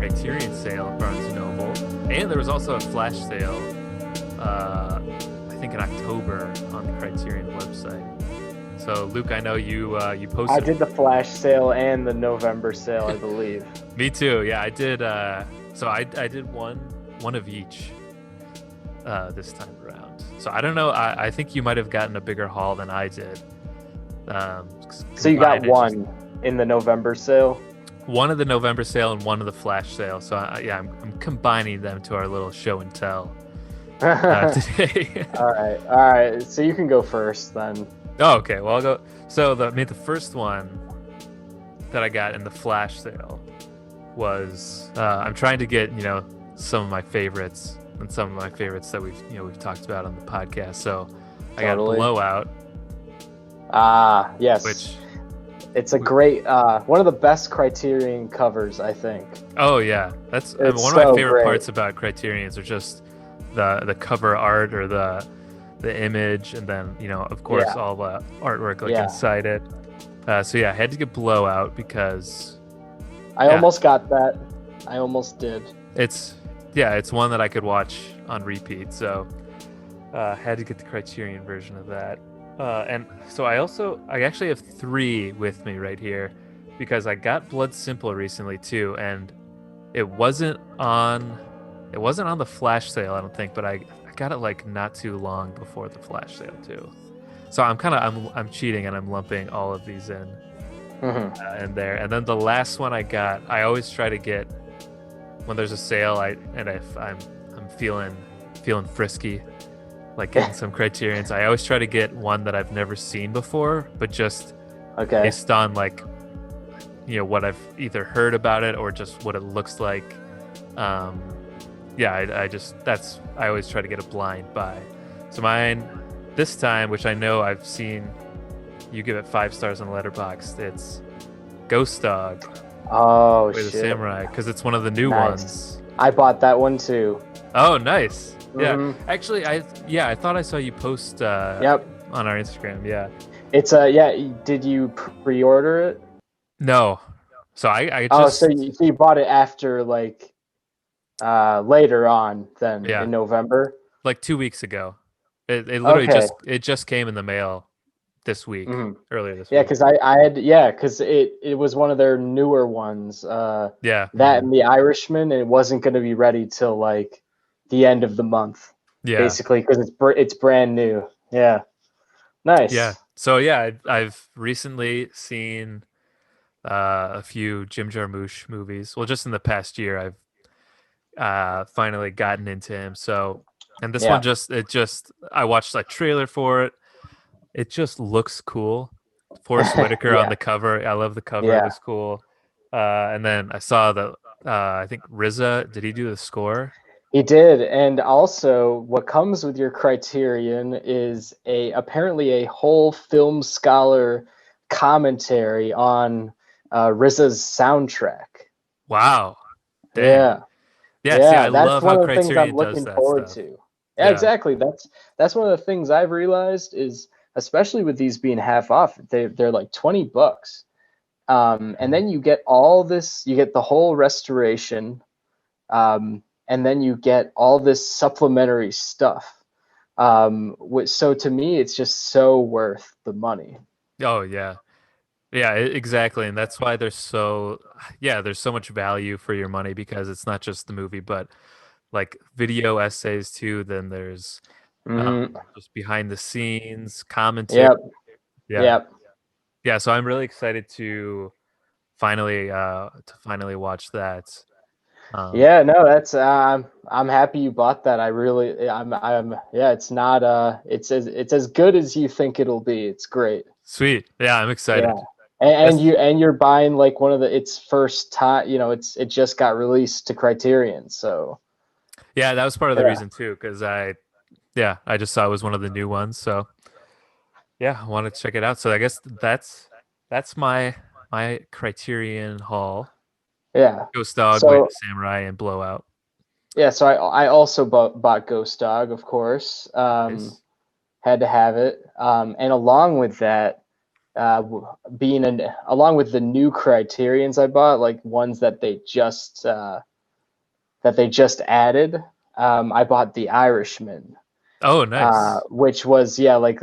Criterion sale at Barnes Noble, and there was also a flash sale, I think in October on the Criterion website. So Luke, I know you posted. I did the flash sale and the November sale, I believe. Me too. Yeah, I did. So I did one of each this time around. So I don't know. I think you might have gotten a bigger haul than I did. So you got one in the November sale? One of the November sale and one of the flash sale. So I'm combining them to our little show and tell today. All right. So you can go first then. Oh, okay. Well, I'll go. So the first one that I got in the flash sale was I'm trying to get some of my favorites and some of my favorites that we've talked about on the podcast. So I got Blowout. Yes. Which it's a great one of the best Criterion covers, I think. Oh yeah, that's one of my favorite parts about Criterions are just the cover art or the image, and then of course all the artwork inside it. So I had to get Blowout because I almost got that. I almost did. It's one that I could watch on repeat, so had to get the Criterion version of that. And so I actually have 3 with me right here because I got Blood Simple recently too, and it wasn't on the flash sale, I don't think, but I got it not too long before the flash sale too. So I'm cheating and I'm lumping all of these in in there. And then the last one I got, I always try to get when there's a sale. If I'm feeling frisky, like getting some Criterions, I always try to get one that I've never seen before, but just based on what I've either heard about it or just what it looks like. I always try to get a blind buy. So mine this time, which I know I've seen you give it 5 stars on Letterboxd, it's Ghost Dog. Oh, with a Samurai, because it's one of the new ones. I bought that one too. Oh, nice. Yeah, actually, I thought I saw you post on our Instagram. Yeah, it's did you pre-order it? No, so I just so you bought it after later on then in November, 2 weeks ago. It literally just came in the mail this week, earlier this week. Because because it was one of their newer ones. That and The Irishman, and it wasn't going to be ready till the end of the month, basically, because it's brand new. Nice. So I've recently seen a few Jim Jarmusch movies. Well, just in the past year I've finally gotten into him. So, and this one I watched a trailer for it. It just looks cool. Forrest Whitaker on the cover. I love the cover. It was cool. And then I saw that I think RZA, did he do the score? He did, and also what comes with your Criterion is apparently a whole film scholar commentary on RZA's soundtrack. Wow. Dang. See, I love how Criterion does that stuff. Yeah, exactly. That's one of the things I've realized is, especially with these being half off, they're like $20. And then you get all this, you get the whole restoration. And then you get all this supplementary stuff. So to me, it's just so worth the money. Oh, yeah. Yeah, exactly. And that's why there's so much value for your money, because it's not just the movie, but video essays too. Then there's just behind the scenes commentary. Yeah. So I'm really excited to finally watch that. That's I'm happy you bought that. It's not it's as good as you think it'll be. It's great. Sweet. Yeah, I'm excited. And you're buying one of its first time, it just got released to Criterion, so that was part of the reason too, because I just saw it was one of the new ones, so I wanted to check it out. So I guess that's my Criterion haul. Ghost Dog, White Samurai, and Blowout. So I also bought Ghost Dog, of course. Nice. Had to have it. And along with that, along with the new Criterions I bought, ones that they just that they just added. I bought The Irishman, Oh, nice. which was like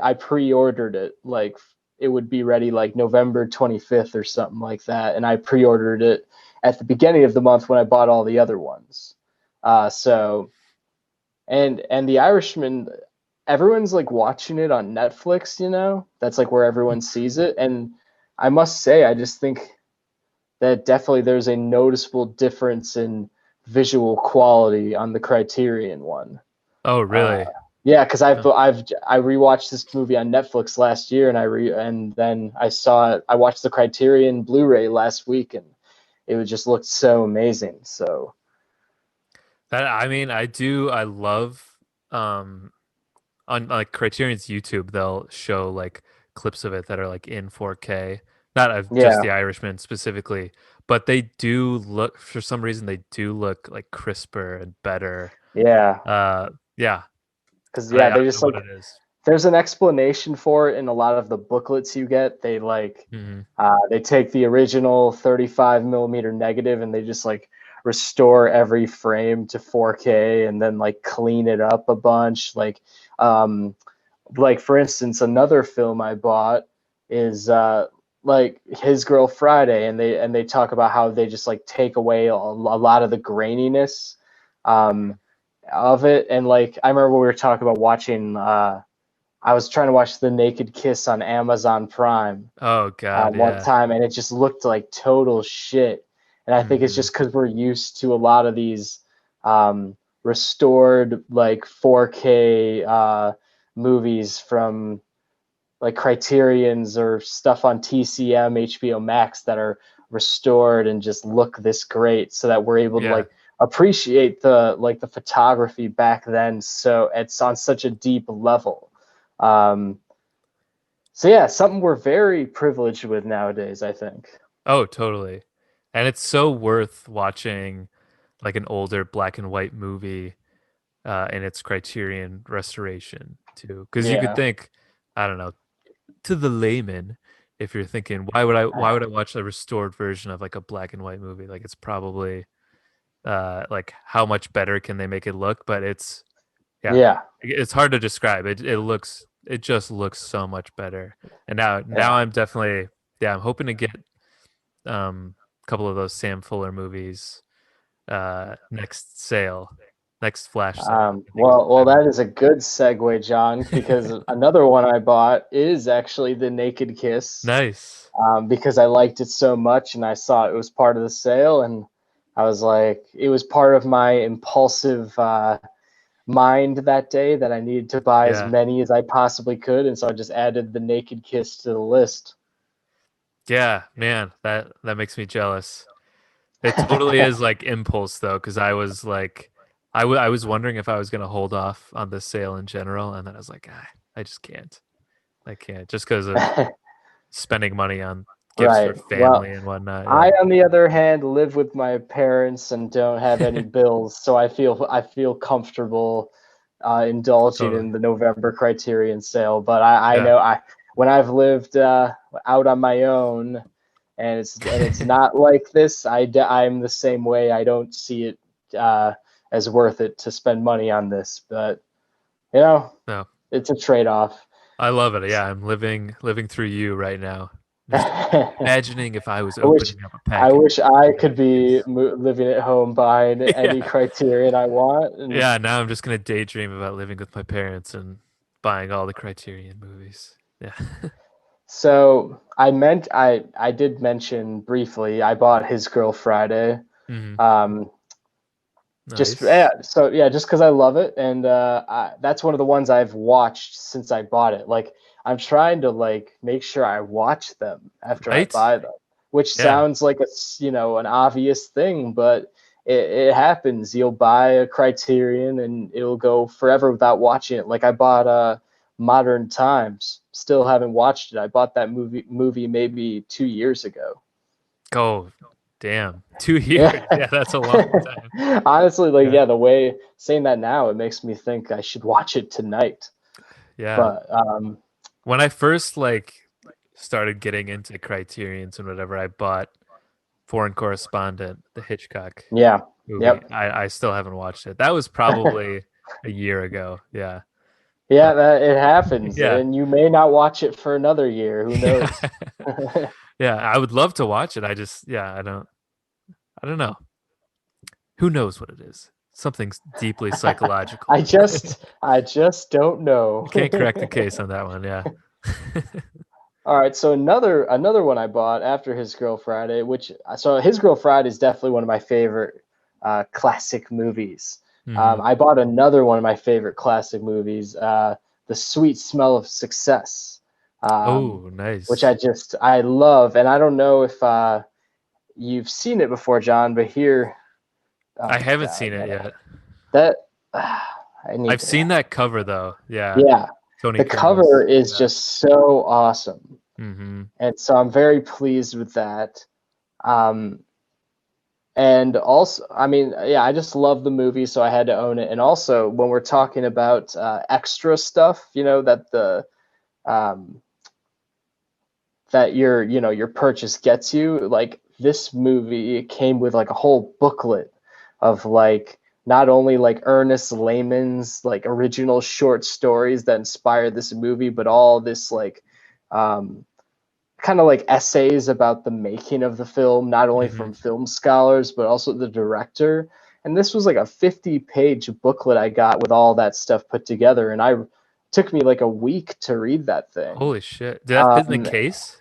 I pre-ordered it, like it would be ready like November 25th or something like that, and I pre-ordered it at the beginning of the month when I bought all the other ones. So and The Irishman, everyone's like watching it on Netflix, that's like where everyone sees it, and I must say I just think that definitely there's a noticeable difference in visual quality on the Criterion one. Oh, Uh, really? yeah, because Oh, I rewatched this movie on Netflix last year, and then I saw it. I watched the Criterion Blu-ray last week, and it would just looked so amazing. So that I mean, I love on like Criterion's YouTube, they'll show like clips of it that are like in 4K. Not of just yeah, The Irishman specifically, but they do look for some reason they do look like crisper and better. yeah, Uh, yeah, because I yeah, don't they're know just what like it is. there's an explanation for it in a lot of the booklets you get. Hmm. They take the original 35 millimeter negative and they just like restore every frame to 4K and then like clean it up a bunch. Like for instance, another film I bought is like His Girl Friday, and they talk about how they just like take away a lot of the graininess um, of it. And like I remember we were talking about watching. I was trying to watch The Naked Kiss on Amazon Prime Oh God, one yeah. time, and it just looked like total shit. And I think it's Hmm. just because we're used to a lot of these restored like 4K movies from like Criterion's or stuff on TCM, HBO Max that are restored and just look this great, so that we're able to Yeah. like appreciate the photography back then. So it's on such a deep level. Um, so yeah, something we're very privileged with nowadays, I think. Oh, totally. And it's so worth watching like an older black and white movie in its Criterion restoration too. Because you could Yeah. think, I don't know, to the layman, if you're thinking, why would I watch a restored version of like a black and white movie? Like it's probably like how much better can they make it look? But it's yeah, Yeah. it's hard to describe. It just looks so much better. And now Yeah. I'm definitely I'm hoping to get a couple of those Sam Fuller movies next sale, next flash sale. I think is what Well, I'm that is a good segue, John, because another one I bought is actually The Naked Kiss, nice. because I liked it so much and I saw it was part of the sale, and I was like, it was part of my impulsive mind that day that I needed to buy as Yeah. many as I possibly could, and so I just added The Naked Kiss to the list. Yeah, man, that makes me jealous. It totally is like impulse though, because I was like, I was wondering if I was gonna hold off on this sale in general, and then I was like, I just can't. I can't just because of spending money on gifts for Right. Well, family and whatnot. I, Yeah, on the other hand, live with my parents and don't have any bills, so I feel comfortable indulging totally. in the November Criterion sale. But I Yeah, know when I've lived out on my own, and it's not like this, I'm the same way. I don't see it as worth it to spend money on this, but you know, no, it's a trade-off. I love it. Yeah, I'm living through you right now. Just I imagining if I was wish opening up a I package. wish I could be living at home buying any Yeah, Criterion I want. And yeah. Now I'm just gonna daydream about living with my parents and buying all the Criterion movies. Yeah. so I did mention briefly I bought His Girl Friday. Hmm. Um, just yeah, Nice. so yeah, just because I love it, and that's one of the ones I've watched since I bought it. Like I'm trying to like make sure I watch them after I Right? buy them, which Yeah. sounds like an obvious thing, but it happens. You'll buy a Criterion and it'll go forever without watching it. Like I bought Modern Times, still haven't watched it. I bought that movie maybe 2 years ago. Oh, damn. 2 years. Yeah. Yeah, that's a long time. Honestly, like Yeah. yeah, the way saying that now, it makes me think I should watch it tonight. Yeah. But When I first like started getting into Criterions and whatever, I bought Foreign Correspondent, the Hitchcock yeah, movie. Yep. I still haven't watched it. That was probably a year ago. Yeah. Yeah, that it happens, Yeah. and you may not watch it for another year. Who Yeah. knows? Yeah. I would love to watch it. I just, yeah, I don't know. Who knows what it is? Something deeply psychological. I just don't know. You can't correct the case on that one. Yeah. All right, so another one I bought after His Girl Friday, which so His Girl Friday is definitely one of my favorite classic movies. Hmm. I bought another one of my favorite classic movies, The Sweet Smell of Success, Oh, which nice. I love, and I don't know if you've seen it before, John, but here, I oh haven't God, seen it yet. that I need I've to, seen that cover though. Yeah. yeah, Tony the cover Curtis. is Yeah. just so awesome, Hmm. and so I'm very pleased with that. Um, and also, I mean, yeah, I just love the movie, so I had to own it. And also, when we're talking about extra stuff, that the um, that your purchase gets you, like this movie came with like a whole booklet of like not only like Ernest Layman's like original short stories that inspired this movie, but all this like um, kind of like essays about the making of the film, not only Hmm. from film scholars, but also the director. And this was like a 50-page booklet I got with all that stuff put together. And I took me like a week to read that thing. Holy shit. Did that fit in the Um, case?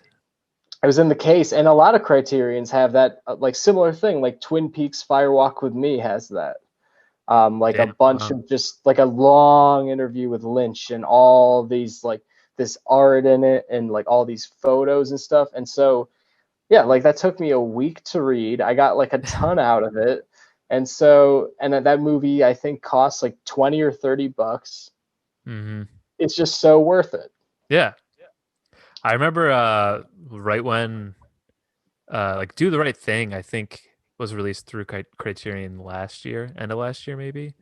I was in the case, and a lot of Criterions have that like similar thing. Like Twin Peaks Firewalk with Me has that. Like a Damn. bunch Wow. of just like a long interview with Lynch and all these like this art in it and like all these photos and stuff. And so yeah, like that took me a week to read. I got like a ton out of it. And so and that movie I think costs like 20 or 30 bucks. Hmm. It's just so worth it. Yeah. I remember right when like Do the Right Thing, I think was released through Criterion last year, end of last year maybe.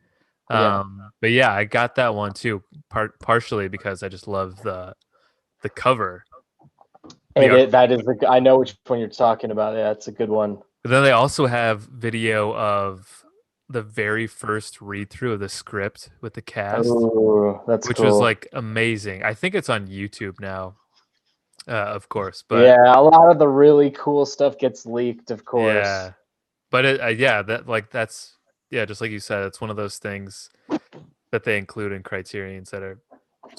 Yeah. But yeah, I got that one too, partially because I just love the cover. The art. That is I know which one you're talking about. Yeah, it's a good one. But then they also have video of the very first read through of the script with the cast, Oh, that's which was cool. like amazing. I think it's on YouTube now, of course, but Yeah, a lot of the really cool stuff gets leaked, of course. yeah, but yeah, that's yeah, just like you said, it's one of those things that they include in Criterions that are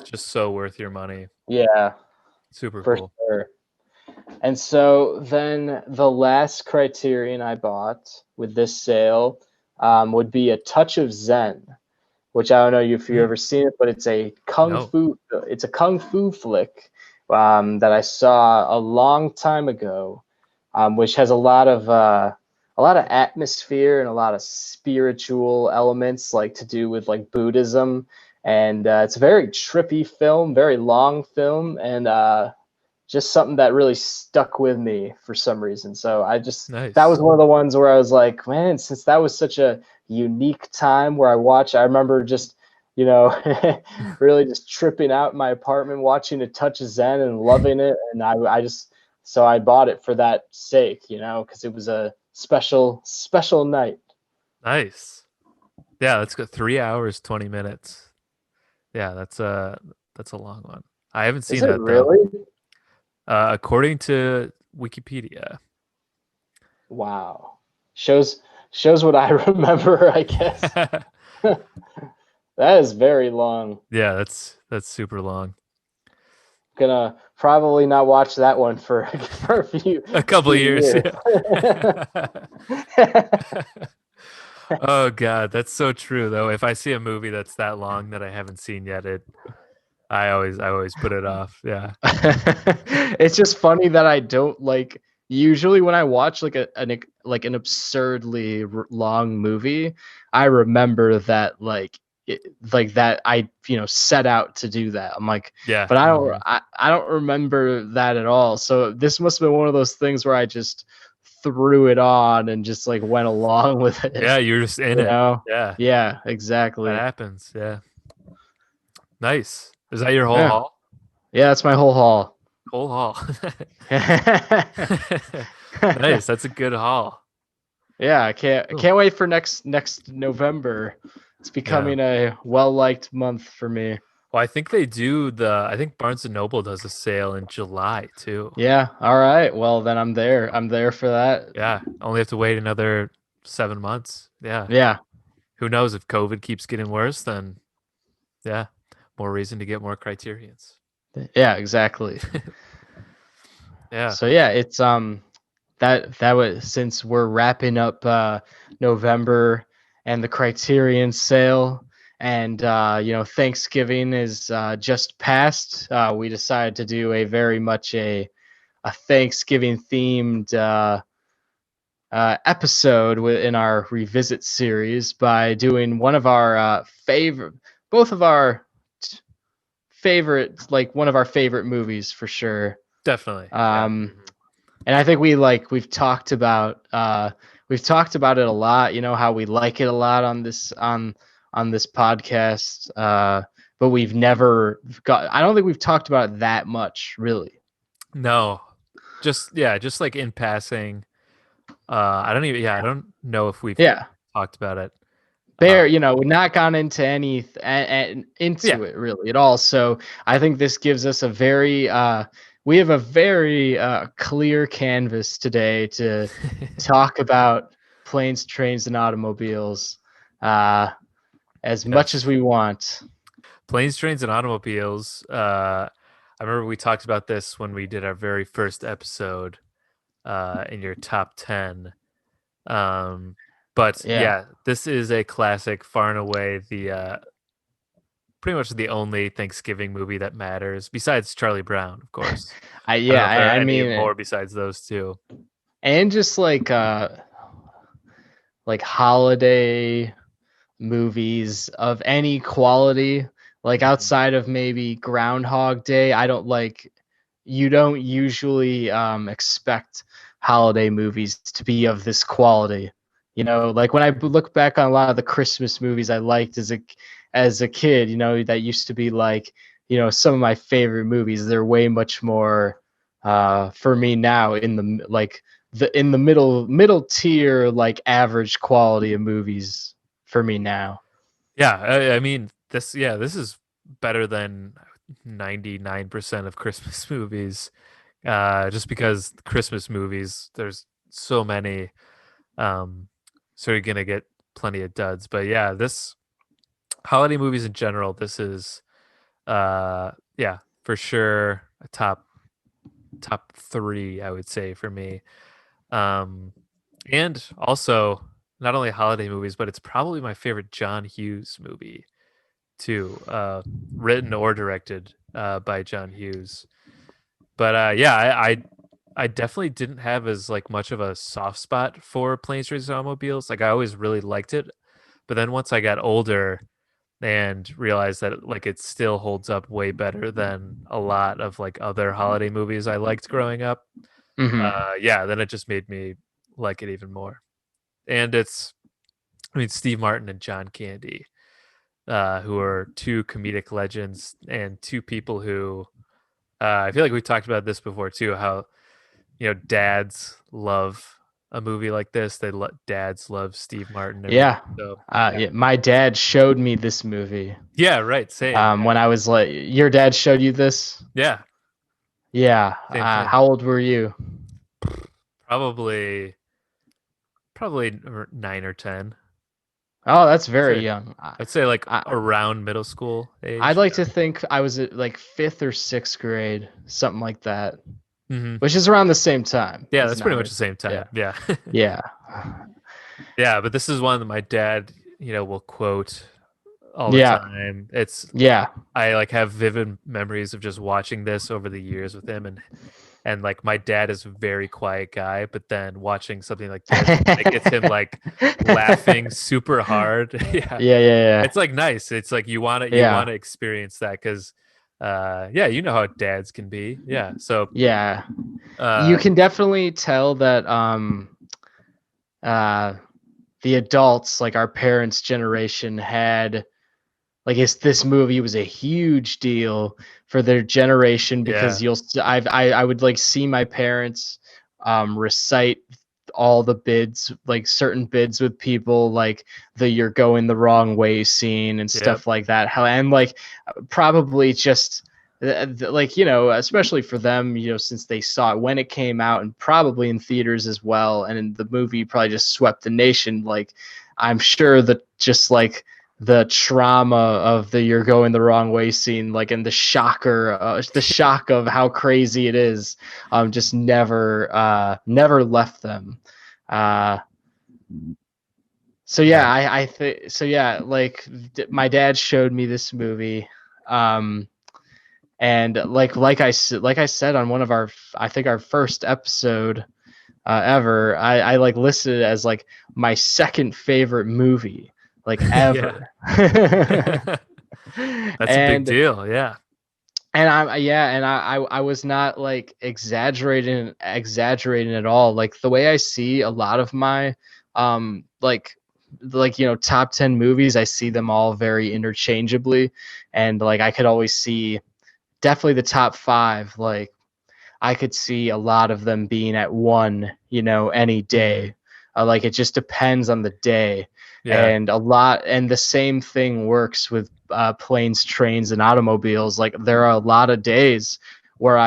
just so worth your money. Yeah, Super for cool. sure. And so then the last Criterion I bought with this sale would be A Touch of Zen, which I don't know if you've Mm, ever seen it, but no. it's a kung fu flick that I saw a long time ago, which has a lot of atmosphere and a lot of spiritual elements, like to do with like Buddhism. And it's a very trippy film, very long film, and just something that really stuck with me for some reason. So that was Nice. one of the ones where I was like, man, since that was such a unique time where I remember just, you know, really just tripping out in my apartment, watching A Touch of Zen and loving it. And so I bought it for that sake, because it was a special night. Nice. Yeah, let's go 3 hours, 20 minutes. Yeah, that's a long one. I haven't Is seen it that though. really? According to Wikipedia. Wow. Shows what I remember, I guess. That is very long. Yeah, that's super long. Gonna probably not watch that one for for A a couple few years, years. yeah. Oh God, that's so true though. If I see a movie that's that long that I haven't seen yet, I always put it off. Yeah. It's just funny that I don't like. Usually, when I watch like an absurdly long movie, I remember that like that I set out to do that. I'm like, Yeah. but Mhm. I don't remember that at all. So this must have been one of those things where I just threw it on and just like went along with it. Yeah, you're just in it. Yeah. Yeah, That exactly. happens. Yeah. Nice. Is that your whole Yeah, haul? yeah, that's my whole haul. Whole haul. Nice. That's a good haul. Yeah, I Cool. can't wait for next November. It's Yeah. becoming a well-liked month for me. Well, I think Barnes and Noble does a sale in July too. Yeah, all right. Well, then I'm there. I'm there for that. Yeah. Only have to wait another 7 months. Yeah. Yeah. Who knows if COVID keeps getting worse, then yeah, more reason to get more criterions. Yeah, exactly. Yeah. So yeah, it's that was, since we're wrapping up November and the Criterion sale, and Thanksgiving is just passed, we decided to do a very much a Thanksgiving themed episode in our revisit series by doing one of our both of our favorite, like one of our favorite movies for sure. Definitely. Yeah. Um, and I think we've talked about it a lot. You know how we like it a lot on this podcast, but we've never got. I don't think we've talked about it that much, really. No. Just like in passing. I don't know if we've Yeah, talked about it. there. Uh, We've not gone into yeah. into it really at all. So I think this gives us we have a very clear canvas today to talk about planes, trains, and automobiles as much as Yes. we want. Planes, trains, and automobiles. I remember we talked about this when we did our very first episode in your top 10. Um, but Yeah, yeah, this is a classic, far and away pretty much the only Thanksgiving movie that matters, besides Charlie Brown, of course. I don't know if there are I any mean, more besides those two. and just like holiday movies of any quality, like Mhm. outside of maybe Groundhog Day. You don't usually expect holiday movies to be of this quality. Like when I look back on a lot of the Christmas movies I liked as a kid, that used to be like, some of my favorite movies. They're way much more for me now in the middle tier, like average quality of movies for me now. Yeah, I mean this is better than 99% of Christmas movies. Just because Christmas movies, there's so many, um, so you're gonna get plenty of duds. But yeah, this holiday movies in general, this is yeah, for sure a top three, I would say for me. Um, and also not only holiday movies, but it's probably my favorite John Hughes movie too, written or directed by John Hughes. But yeah, I definitely didn't have as like much of a soft spot for planes, trains, and automobiles. Like I always really liked it, but then once I got older and realized that like it still holds up way better than a lot of like other holiday movies I liked growing up. Hmm. Yeah, then it just made me like it even more. And I mean, Steve Martin and John Candy, who are two comedic legends and two people who I feel like we talked about this before too. How dads love a movie like this. Dads love Steve Martin and everything. Yeah. So yeah, Yeah. My dad showed me this movie. yeah, right. Same. Yeah, When I was like, your dad showed you this? yeah, Yeah. same thing. How old were you? Probably, probably 9 or 10. Oh, that's I'd very say, young. I'd say like I, around middle school I'd age. like to think I was at like fifth or sixth grade, something like that, Yeah. which is around the same time Yeah, as that's pretty nine much or the same yeah, time. Yeah. yeah, Yeah, but this is one that my dad, will quote all the yeah, time. yeah. I like have vivid memories of just watching this over the years with him, and like my dad is a very quiet guy, but then watching something like this, it gets him like laughing super hard. Yeah. Yeah, yeah, It's like nice. It's like you yeah, want to experience that cuz yeah, you know how dads can be. Yeah. So yeah. You uh can definitely tell that uh the adults, like our parents' generation, had like this movie was a huge deal for their generation, because yeah. I would like see my parents recite all the bids, like certain bids with people, like the "you're going the wrong way" scene and Yep. stuff like that. How and like probably just like, you know, especially for them, you know, since they saw it when it came out and probably in theaters as well, and the movie probably just swept the nation. Like, I'm sure that just like the trauma of the "you're going the wrong way" scene, like, and the shock of how crazy it is, just never left them. Uh, so yeah, Yeah. I think so. Yeah, like my dad showed me this movie. Um, and like I said on one of our, I think our first episode ever, I like listed it as like my second favorite movie like Yeah. ever. That's a big and deal. Yeah. and I was not like exaggerating at all. Like the way I see a lot of my like you know, top 10 movies, I see them all very interchangeably, and like I could always see definitely the top 5, like I could see a lot of them being at one, you know, any Hmm. day. Like it just depends on the day. Yeah. And a lot, and the same thing works with planes, trains, and automobiles. Like there are a lot of days where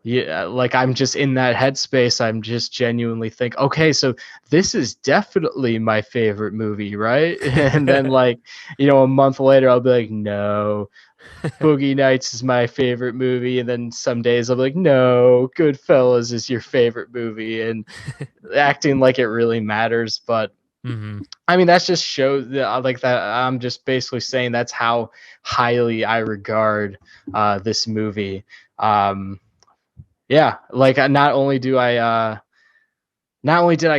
yeah, like I'm just in that headspace. I'm just genuinely think, okay, so this is definitely my favorite movie, right? And then like, you know, a month later, I'll be like, no, Boogie Nights is my favorite movie, and then some days I'll be like, no, Goodfellas is your favorite movie, and acting like it really matters. But Hmm. I mean, that's just shows that like that. I'm just basically saying that's how highly I regard this movie. Um, yeah, like not only did I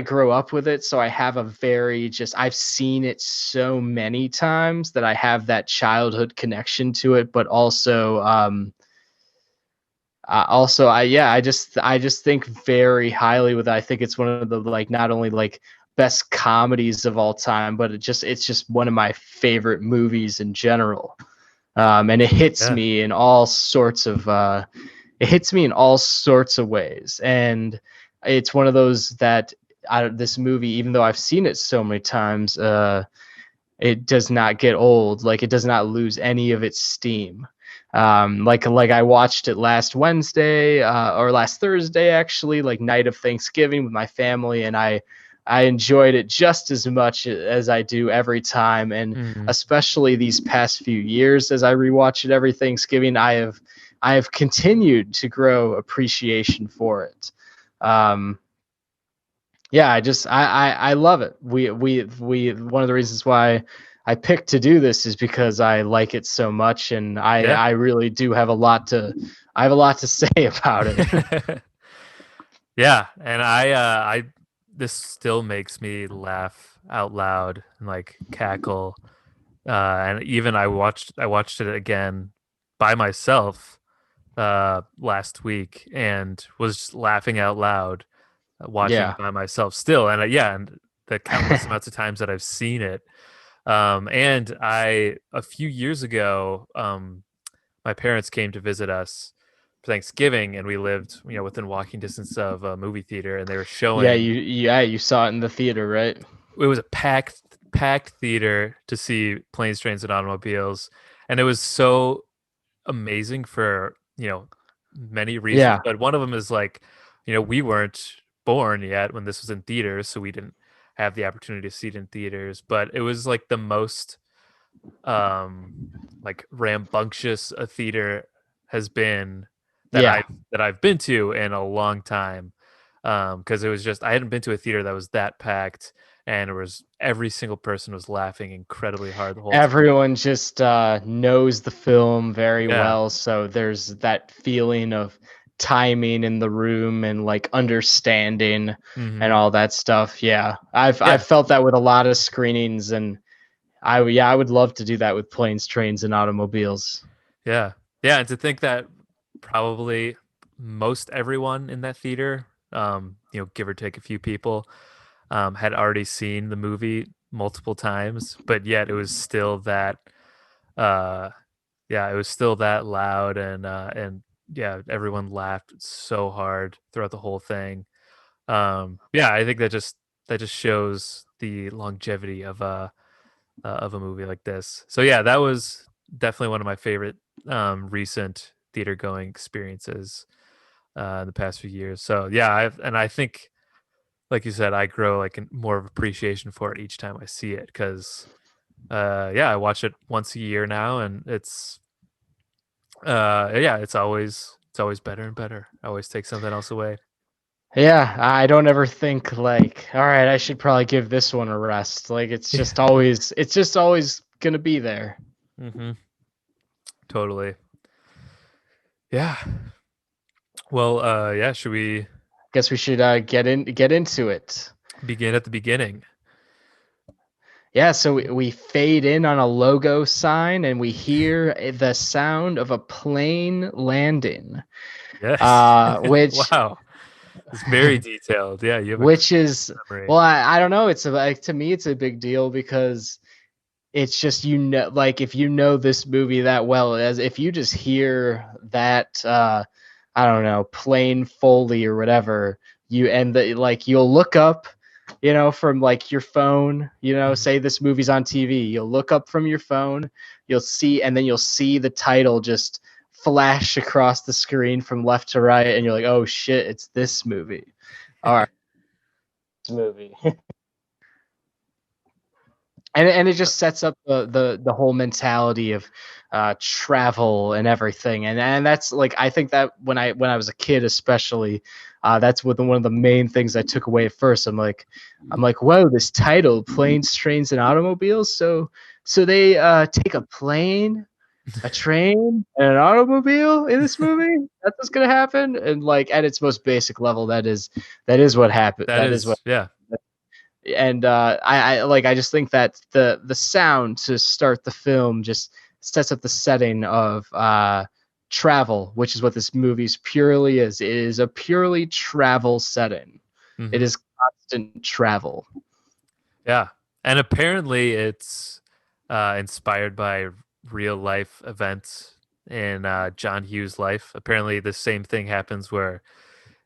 grow up with it, so I have a very just I've seen it so many times that I have that childhood connection to it, but also I just think very highly with it. I think it's one of the like not only like best comedies of all time, but it's just one of my favorite movies in general. And it hits Yeah. me in all sorts of it hits me in all sorts of ways, and it's one of those that this movie, even though I've seen it so many times, it does not get old. Like it does not lose any of its steam. Like I watched it last Wednesday or last Thursday actually, like night of Thanksgiving with my family, and I enjoyed it just as much as I do every time, and Hmm. especially these past few years as I rewatch it every Thanksgiving, I have continued to grow appreciation for it. Um, yeah, I love it. We one of the reasons why I picked to do this is because I like it so much, and Yeah. I really do have a lot to I have a lot to say about it. Yeah, and I this still makes me laugh out loud and like cackle. And even I watched it again by myself last week and was just laughing out loud watching Yeah. it by myself still. And yeah, and the countless amounts of times that I've seen it. And I a few years ago, my parents came to visit us for Thanksgiving, and we lived, you know, within walking distance of a movie theater, and they were Yeah, showing. you saw it in the theater, right? It was a packed theater to see Planes, Trains, and Automobiles, and it was so amazing for, you know, many reasons. Yeah. But one of them is like, you know, we weren't born yet when this was in theaters, so we didn't have the opportunity to see it in theaters. But it was like the most um like rambunctious a theater has been that Yeah. I've been to in a long time. Because it was just I hadn't been to a theater that was that packed, and it was every single person was laughing incredibly hard the whole time. Everyone just knows the film very Yeah. well, so there's that feeling of timing in the room and like understanding and Hmm. all that stuff. Yeah, I've Yeah. felt that with a lot of screenings, and I would love to do that with planes, trains, and automobiles. Yeah. Yeah. And to think that probably most everyone in that theater, you know, give or take a few people, had already seen the movie multiple times, but yet it was still that, uh, yeah, it was still that loud, and yeah, everyone laughed so hard throughout the whole thing. Yeah, I think that just shows the longevity of a movie like this. So yeah, that was definitely one of my favorite recent theater going experiences in the past few years. So yeah, I think like you said, I grow like more of appreciation for it each time I see it because yeah, I watch it once a year now, and yeah, it's always better and better. I always take something else away. Yeah, I don't ever think like, all right, I should probably give this one a rest. Like Yeah. it's just always gonna be there. Mm-hmm. Totally. Yeah. Well, yeah. Should we Guess we should get into it. begin at the beginning? Yeah, so we fade in on a logo sign and we hear the sound of a plane landing. Yes. Which Wow. It's very detailed. Yeah, you have a which great is memory. well, I don't know. It's like to me, it's a big deal because it's just like if you know this movie that well, as if you just hear that I don't know, plane foley or whatever, like you'll look up, from like your phone, Mhm. say this movie's on TV, you'll look up from your phone, you'll see, and then you'll see the title just flash across the screen from left to right, and you're like, oh shit, it's this movie. All right, this movie. And it just sets up the whole mentality of travel and everything, and that's like I think that when I was a kid especially, that's one of the main things I took away at first. I'm like, whoa, this title, planes, trains, and automobiles. So they take a plane, a train, and an automobile in this movie. That's what's gonna happen. And like at its most basic level, that is what happened. That That is what is, yeah. and I just think that the sound to start the film just sets up the setting of travel, which is what this movie's purely is. It is a purely travel setting. It Hmm. is constant travel. Yeah. And apparently it's inspired by real life events in John Hughes' life. Apparently, the same thing happens where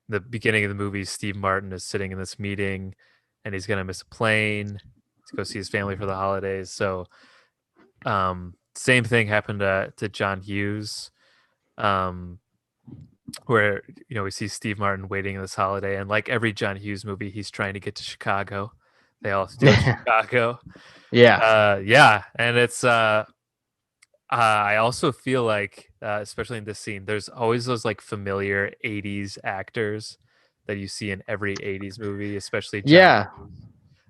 the beginning of the movie, Steve Martin is sitting in this meeting and he's going to miss a plane to go see his family for the holidays. So, same thing happened to John Hughes, um, where, we see Steve Martin waiting in this holiday. And like every John Hughes movie, he's trying to get to Chicago. They all have to do it in Chicago. Yeah, Yeah. And I also feel like, especially in this scene, there's always those like familiar 80s actors that you see in every 80s movie, especially John yeah. Hughes.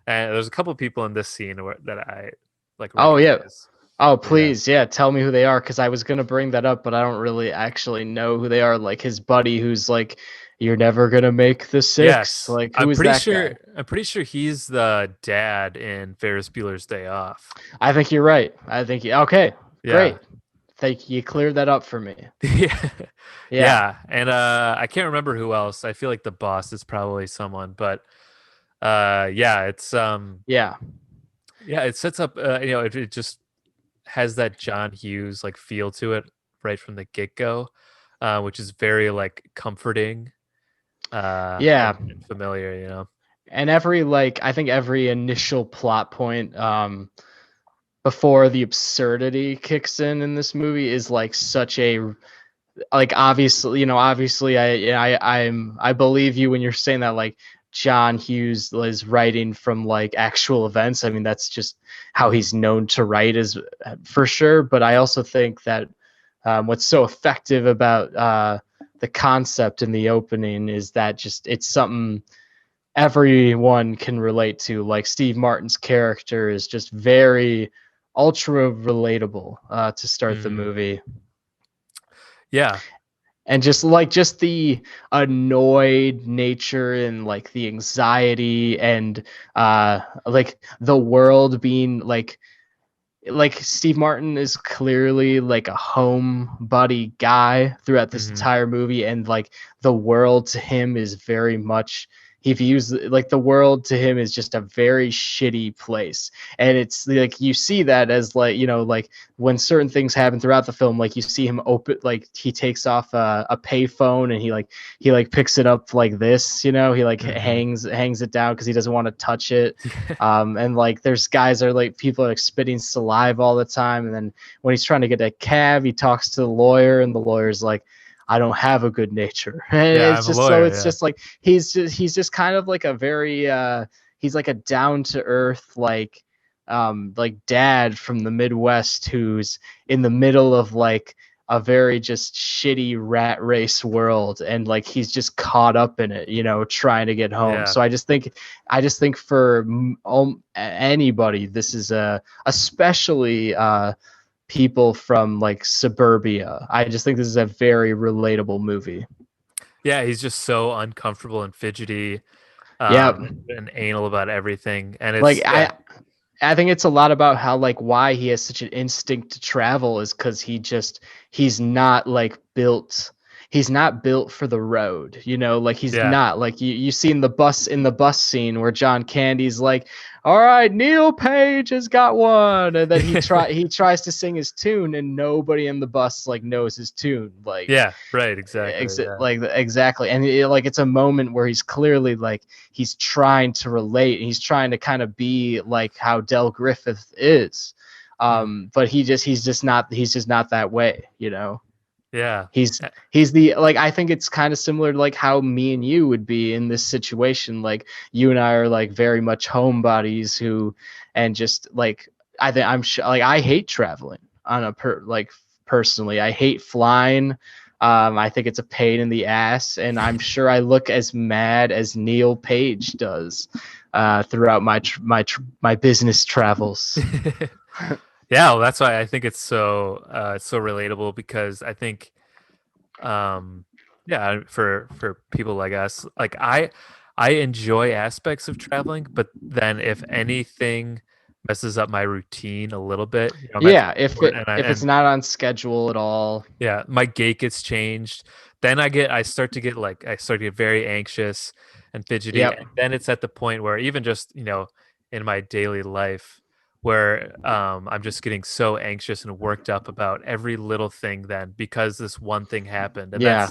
And there's a couple people in this scene that I like Oh yeah. recognize. Oh So yeah. please, yeah. Tell me who they are, because I was gonna bring that up, but I don't really actually know who they are. Like his buddy, who's like, "You're never gonna make the six." Yes. Like, who is that guy? I'm pretty sure he's the dad in Ferris Bueller's Day Off. I think you're right. I think okay, Yeah. great. Thank you. Cleared that up for me. Yeah. Yeah, Yeah. And I can't remember who else. I feel like the boss is probably someone, but yeah, it's yeah, yeah, it sets up it just has that John Hughes like feel to it right from the get-go, which is very like comforting yeah. and familiar, And I think every initial plot point, before the absurdity kicks in this movie is like such a like obviously I believe you when you're saying that like John Hughes is writing from like actual events. I mean that's just how Hmm. he's known to write is for sure. But I also think that what's so effective about the concept in the opening is that just it's something everyone can relate to. Like Steve Martin's character is just very ultra relatable to start the Hmm. movie, Yeah. and just the annoyed nature and like the anxiety and like the world being like Steve Martin is clearly like a home buddy guy throughout this Hmm. entire movie, and like the world to him is very much he views like the world to him is just a very shitty place. And it's like you see that as like, you know, like when certain things happen throughout the film, like you see him open, like he takes off a pay phone and he like picks it up like this, you know, he like Hmm. hangs it down because he doesn't want to touch it. And like there's guys are like people are like spitting saliva all the time, and then when he's trying to get a cab, he talks to the lawyer, and the lawyer's like, I don't have a good nature. And Yeah, it's I'm a just so lawyer. it's Yeah. just like he's just kind of like a very he's like a down to earth like dad from the Midwest who's in the middle of like a very just shitty rat race world, and like he's just caught up in it, you know, trying to get home. Yeah. So I just think for anybody, this is especially people from like suburbia. I just think this is a very relatable movie. Yeah, he's just so uncomfortable and fidgety, Yeah, and anal about everything. And like it's yeah, I think it's a lot about how like why he has such an instinct to travel is because he's not like built he's not built for the road, you know, like he's yeah. not like you see in the bus scene where John Candy's like, all right, Neil Page has got one, and then he tries to sing his tune and nobody in the bus like knows his tune, like Yeah, right, exactly. Yeah. like exactly. And like it's a moment where he's clearly like he's trying to relate, and he's trying to kind of be like how Del Griffith is, Mhm. but he's just not that way, you know. Yeah. he's Uh, he's the like I think it's kind of similar to like how me and you would be in this situation. Like you and I are like very much homebodies who, and just like I think I'm sure like I hate traveling on a personally I hate flying. I think it's a pain in the ass, and I'm sure I look as mad as Neil Page does throughout my business travels. Yeah, well, that's why I think it's so relatable because I think yeah, for people like us, like I enjoy aspects of traveling, but then if anything messes up my routine a little bit, you know, I'm at the Yeah, if airport it and if it's not on schedule at all. yeah, my gait gets changed. Then I start to get very anxious and fidgety. Yep. And then it's at the point where even just, you know, in my daily life where I'm just getting so anxious and worked up about every little thing then because this one thing happened. And Yeah.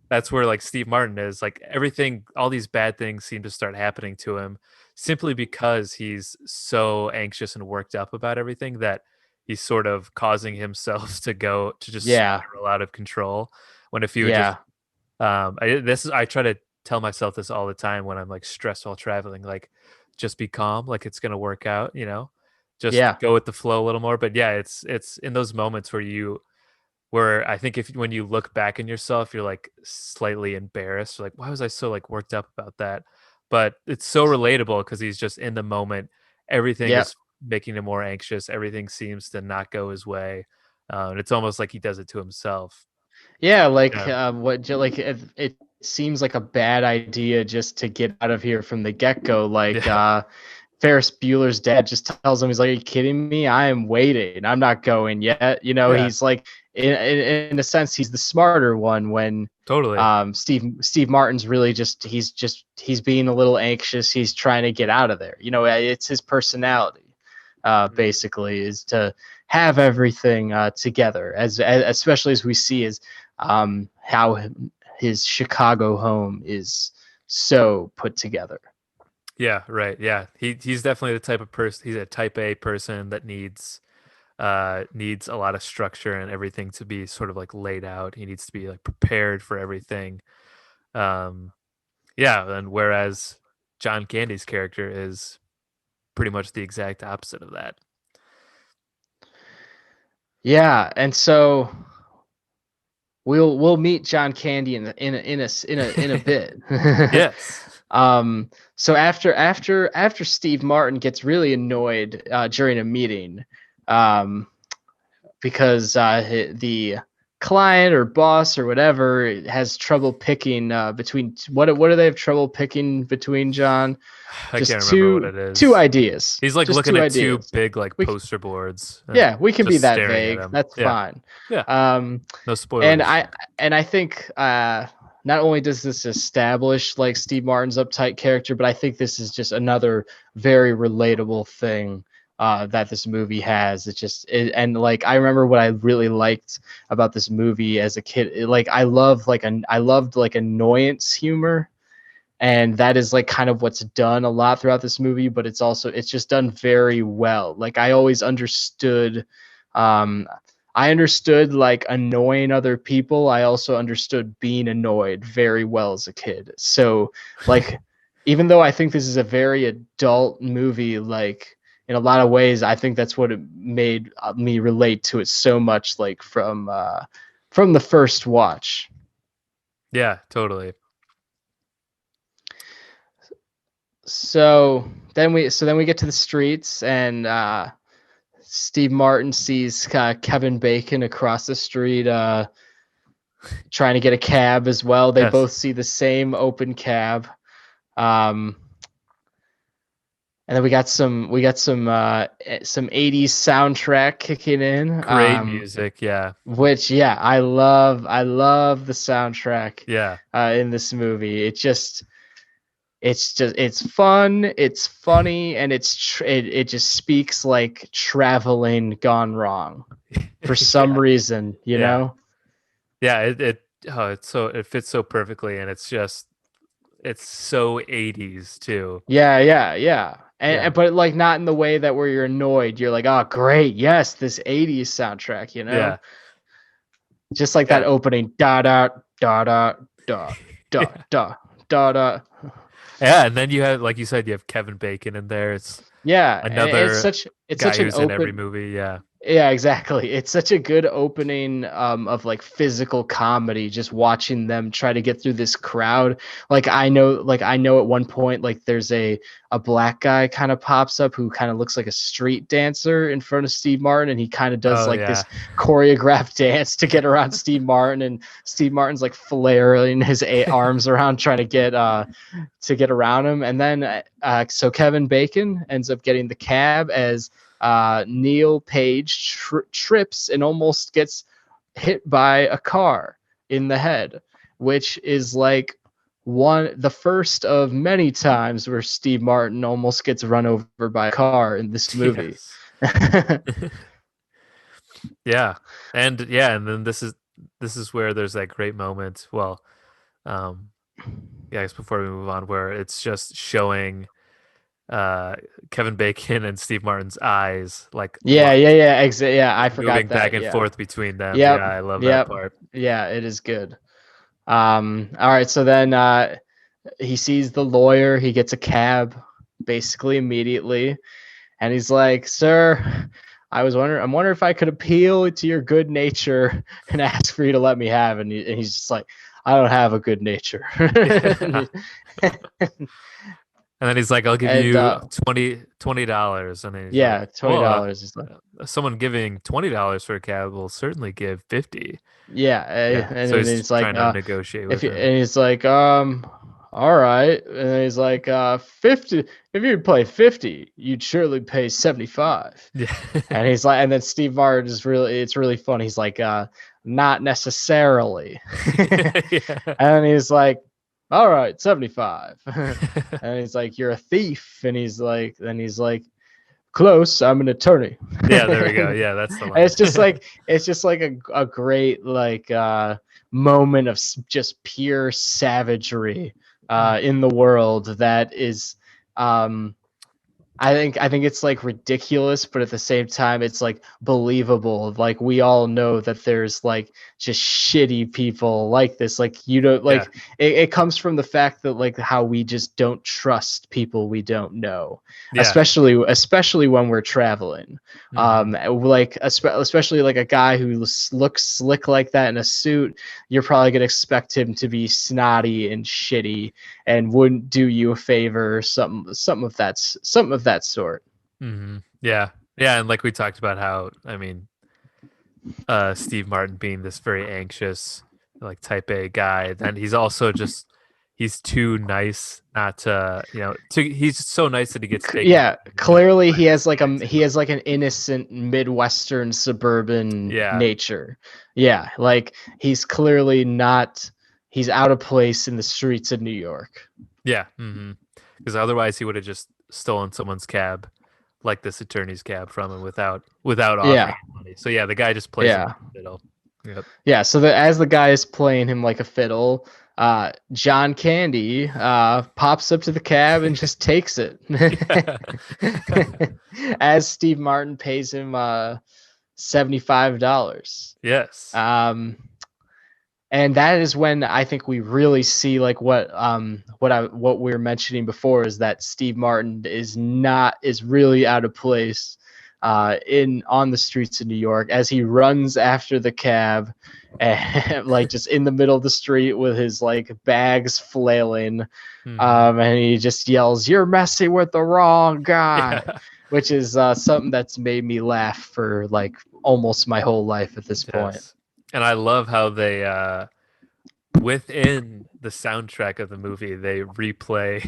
that's where like Steve Martin is like everything, all these bad things seem to start happening to him simply because he's so anxious and worked up about everything that he's sort of causing himself to go to just Yeah. spiral out of control. When if you would just, Yeah. I try to tell myself this all the time when I'm like stressed while traveling, like just be calm, like it's gonna work out, you know, just Yeah. go with the flow a little more. But yeah, it's in those moments where I think if when you look back in yourself, you're like slightly embarrassed, like why was I so like worked up about that? But it's so relatable because he's just in the moment. Everything Yep. is making him more anxious. Everything seems to not go his way, and it's almost like he does it to himself. Yeah, like Yeah, like it seems like a bad idea just to get out of here from the get-go. Like yeah, Ferris Bueller's dad just tells him, he's like, "Are you kidding me? I am waiting. I'm not going yet." You know, yeah, he's like in a sense he's the smarter one when totally. Steve Martin's really he's being a little anxious. He's trying to get out of there. You know, it's his personality Mhm. basically is to have everything together as especially as we see as how his Chicago home is so put together. Yeah, right. Yeah, he's definitely the type of person. He's a type A person that needs a lot of structure and everything to be sort of like laid out. He needs to be like prepared for everything. Um, yeah, and whereas John Candy's character is pretty much the exact opposite of that. Yeah, and so we'll meet John Candy in a bit. Yes. So after Steve Martin gets really annoyed during a meeting, um, because the client or boss or whatever has trouble picking between what do they have trouble picking between, John? I Just can't remember what it two is. ideas. He's like Just looking two at two ideas. big like We poster boards and Yeah, we can be just that staring at vague. them. That's Yeah. fine. Yeah. Um, No and spoilers. I think not only does this establish like Steve Martin's uptight character, but I think this is just another very relatable thing that this movie has. And like I remember what I really liked about this movie as a kid. I loved like annoyance humor, and that is like kind of what's done a lot throughout this movie. But it's just done very well. Like I always understood. I understood like annoying other people. I also understood being annoyed very well as a kid. So like, even though I think this is a very adult movie, like in a lot of ways, I think that's what it made me relate to it so much. Like from the first watch. Yeah, totally. So then we get to the streets, and Steve Martin sees Kevin Bacon across the street trying to get a cab as well. They both see the same open cab. And then we got some 80s soundtrack kicking in. Great music, yeah. Which I love the soundtrack. Yeah. In this movie. It's fun, it's funny, and it just speaks like traveling gone wrong for some reason, you know? Yeah, it fits so perfectly, and it's so 80s too. Yeah. And but like not in the way that where you're annoyed. You're like, oh great, yes, this 80s soundtrack, you know? Yeah. Just like that opening da da da da da da da da da. Yeah, and then you have, like you said, you have Kevin Bacon in there. It's another it's such guy an who's in every movie. Yeah, exactly. It's such a good opening of like physical comedy, just watching them try to get through this crowd. Like I know at one point, like there's a black guy kind of pops up who kind of looks like a street dancer in front of Steve Martin, and he kind of does this choreographed dance to get around Steve Martin, and Steve Martin's like flailing his arms around trying to get around him. And then so Kevin Bacon ends up getting the cab as Neil Page trips and almost gets hit by a car in the head, which is like the first of many times where Steve Martin almost gets run over by a car in this movie. Yes. And then this is where there's that great moment. Well, I guess before we move on, where it's just showing Kevin Bacon and Steve Martin's eyes, like I forgot moving that. back and forth between them. Yep. I love that part. Yeah, it is good. All right, so then he sees the lawyer. He gets a cab basically immediately, and he's like, "Sir, I'm wondering if I could appeal to your good nature and ask for you to let me have." And he's just like, "I don't have a good nature." And then he's like, "I'll give you $20." And he's like, $20. He's like, someone giving $20 for a cab will certainly give $50. And so then he's like, trying to negotiate with him. And he's like, all right. And then he's like, 50. If you'd play 50, you'd surely pay 75. Yeah. And he's like, and then Steve Martin it's really funny. He's like, not necessarily. And he's like, all right, 75. And he's like, you're a thief. And he's like, close, I'm an attorney. Yeah, there we go. Yeah, that's the line. It's just like a great like moment of just pure savagery in the world that is I think it's like ridiculous, but at the same time it's like believable. Like we all know that there's like just shitty people like this. Like you don't like it comes from the fact that like how we just don't trust people we don't know, especially when we're traveling. Like especially like a guy who looks slick like that in a suit, you're probably gonna expect him to be snotty and shitty and wouldn't do you a favor or something of that sort. Mm-hmm. Yeah, and like we talked about how, I mean, Steve Martin being this very anxious, like type A guy, then he's also just he's too nice not to, he's so nice that he gets taken. Yeah, clearly he has like an innocent Midwestern suburban nature. Yeah, like he's clearly not he's out of place in the streets of New York. Yeah. Because otherwise he would have just stolen someone's cab, like this attorney's cab, from him without offering Yeah, him money. So yeah, the guy just plays him yeah, like a fiddle. Yep. yeah. So as the guy is playing him like a fiddle, John Candy pops up to the cab and just takes it. As Steve Martin pays him $75. Yes. And that is when I think we really see like what we were mentioning before, is that Steve Martin is really out of place on the streets of New York, as he runs after the cab and like just in the middle of the street with his like bags flailing, and he just yells, "You're messing with the wrong guy," which is something that's made me laugh for like almost my whole life at this point. And I love how they within the soundtrack of the movie they replay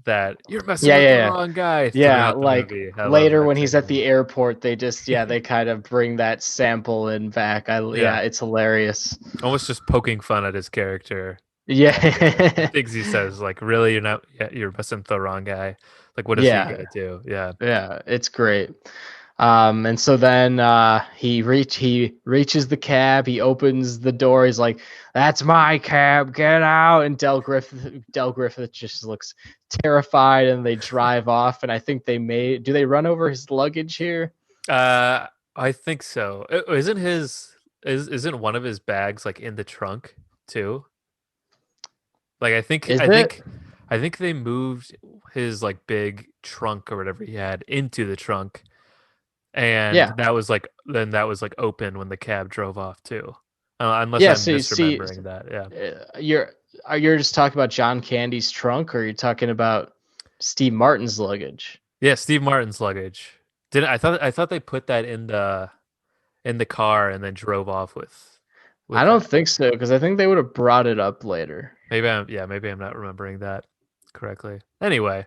that "you're messing with the wrong guy" throughout the like movie. later when he's at the airport, they just they kind of bring that sample in back. It's hilarious. Almost just poking fun at his character. Yeah. Things he says, like, really, you're messing with the wrong guy. Like, what is he gonna do? Yeah. Yeah, it's great. And so then he reaches the cab, he opens the door, he's like, "That's my cab, get out!" And Del Griffith just looks terrified, and they drive off. And I think do they run over his luggage here? I think so. Isn't one of his bags like in the trunk too? Like I think they moved his like big trunk or whatever he had into the trunk. And that was like open when the cab drove off too, unless I'm misremembering that. Yeah, you're just talking about John Candy's trunk, or you're talking about Steve Martin's luggage? Yeah, Steve Martin's luggage. I thought they put that in the car and then drove off with I don't think so, because I think they would have brought it up later. Maybe I'm not remembering that correctly. Anyway.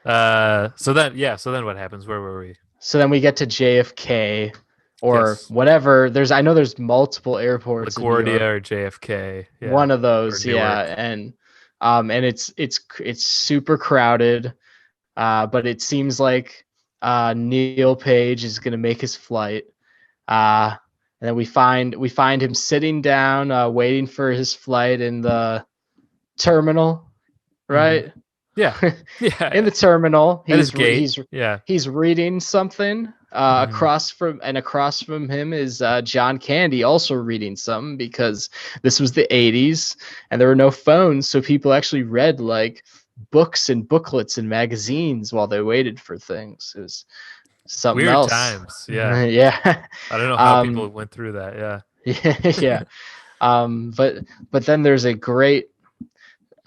So then what happens? Where were we? So then we get to JFK or whatever. I know there's multiple airports. LaGuardia or JFK. Yeah. One of those, and it's super crowded. But it seems like Neil Page is gonna make his flight. And then we find him sitting down, waiting for his flight in the terminal, right? Mm-hmm. Yeah. In the terminal, he's reading something. Across from him is John Candy, also reading something, because this was the 80s and there were no phones, so people actually read like books and booklets and magazines while they waited for things. It was something weird else. Times. Yeah. Yeah. I don't know how people went through that. Yeah. But then there's a great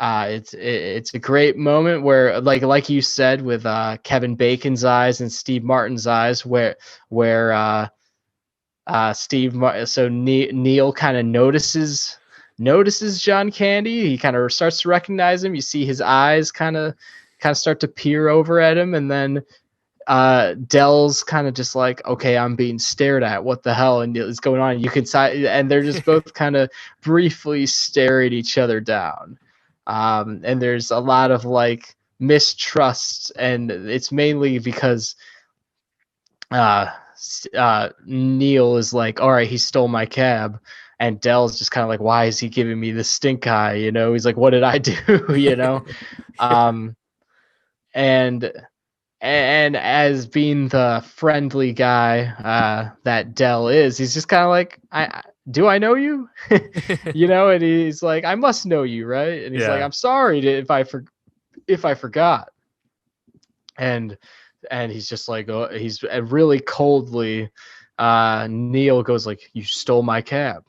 it's a great moment where like you said, with Kevin Bacon's eyes and Steve Martin's eyes, where Neil kind of notices John Candy. He kind of starts to recognize him. You see his eyes kind of start to peer over at him, and then Dell's kind of just like, okay, I'm being stared at. What the hell is going on? You can see, and they're just both kind of briefly staring each other down. And there's a lot of like mistrust, and it's mainly because Neil is like, all right, he stole my cab, and Dell's just kind of like, why is he giving me the stink eye? He's like, what did I do? And as being the friendly guy that Dell is, he's just kind of like, do I know you? And he's like, I must know you, right? And he's like, I'm sorry if I forgot. And he's just like, he's really coldly. Neil goes like, you stole my cab.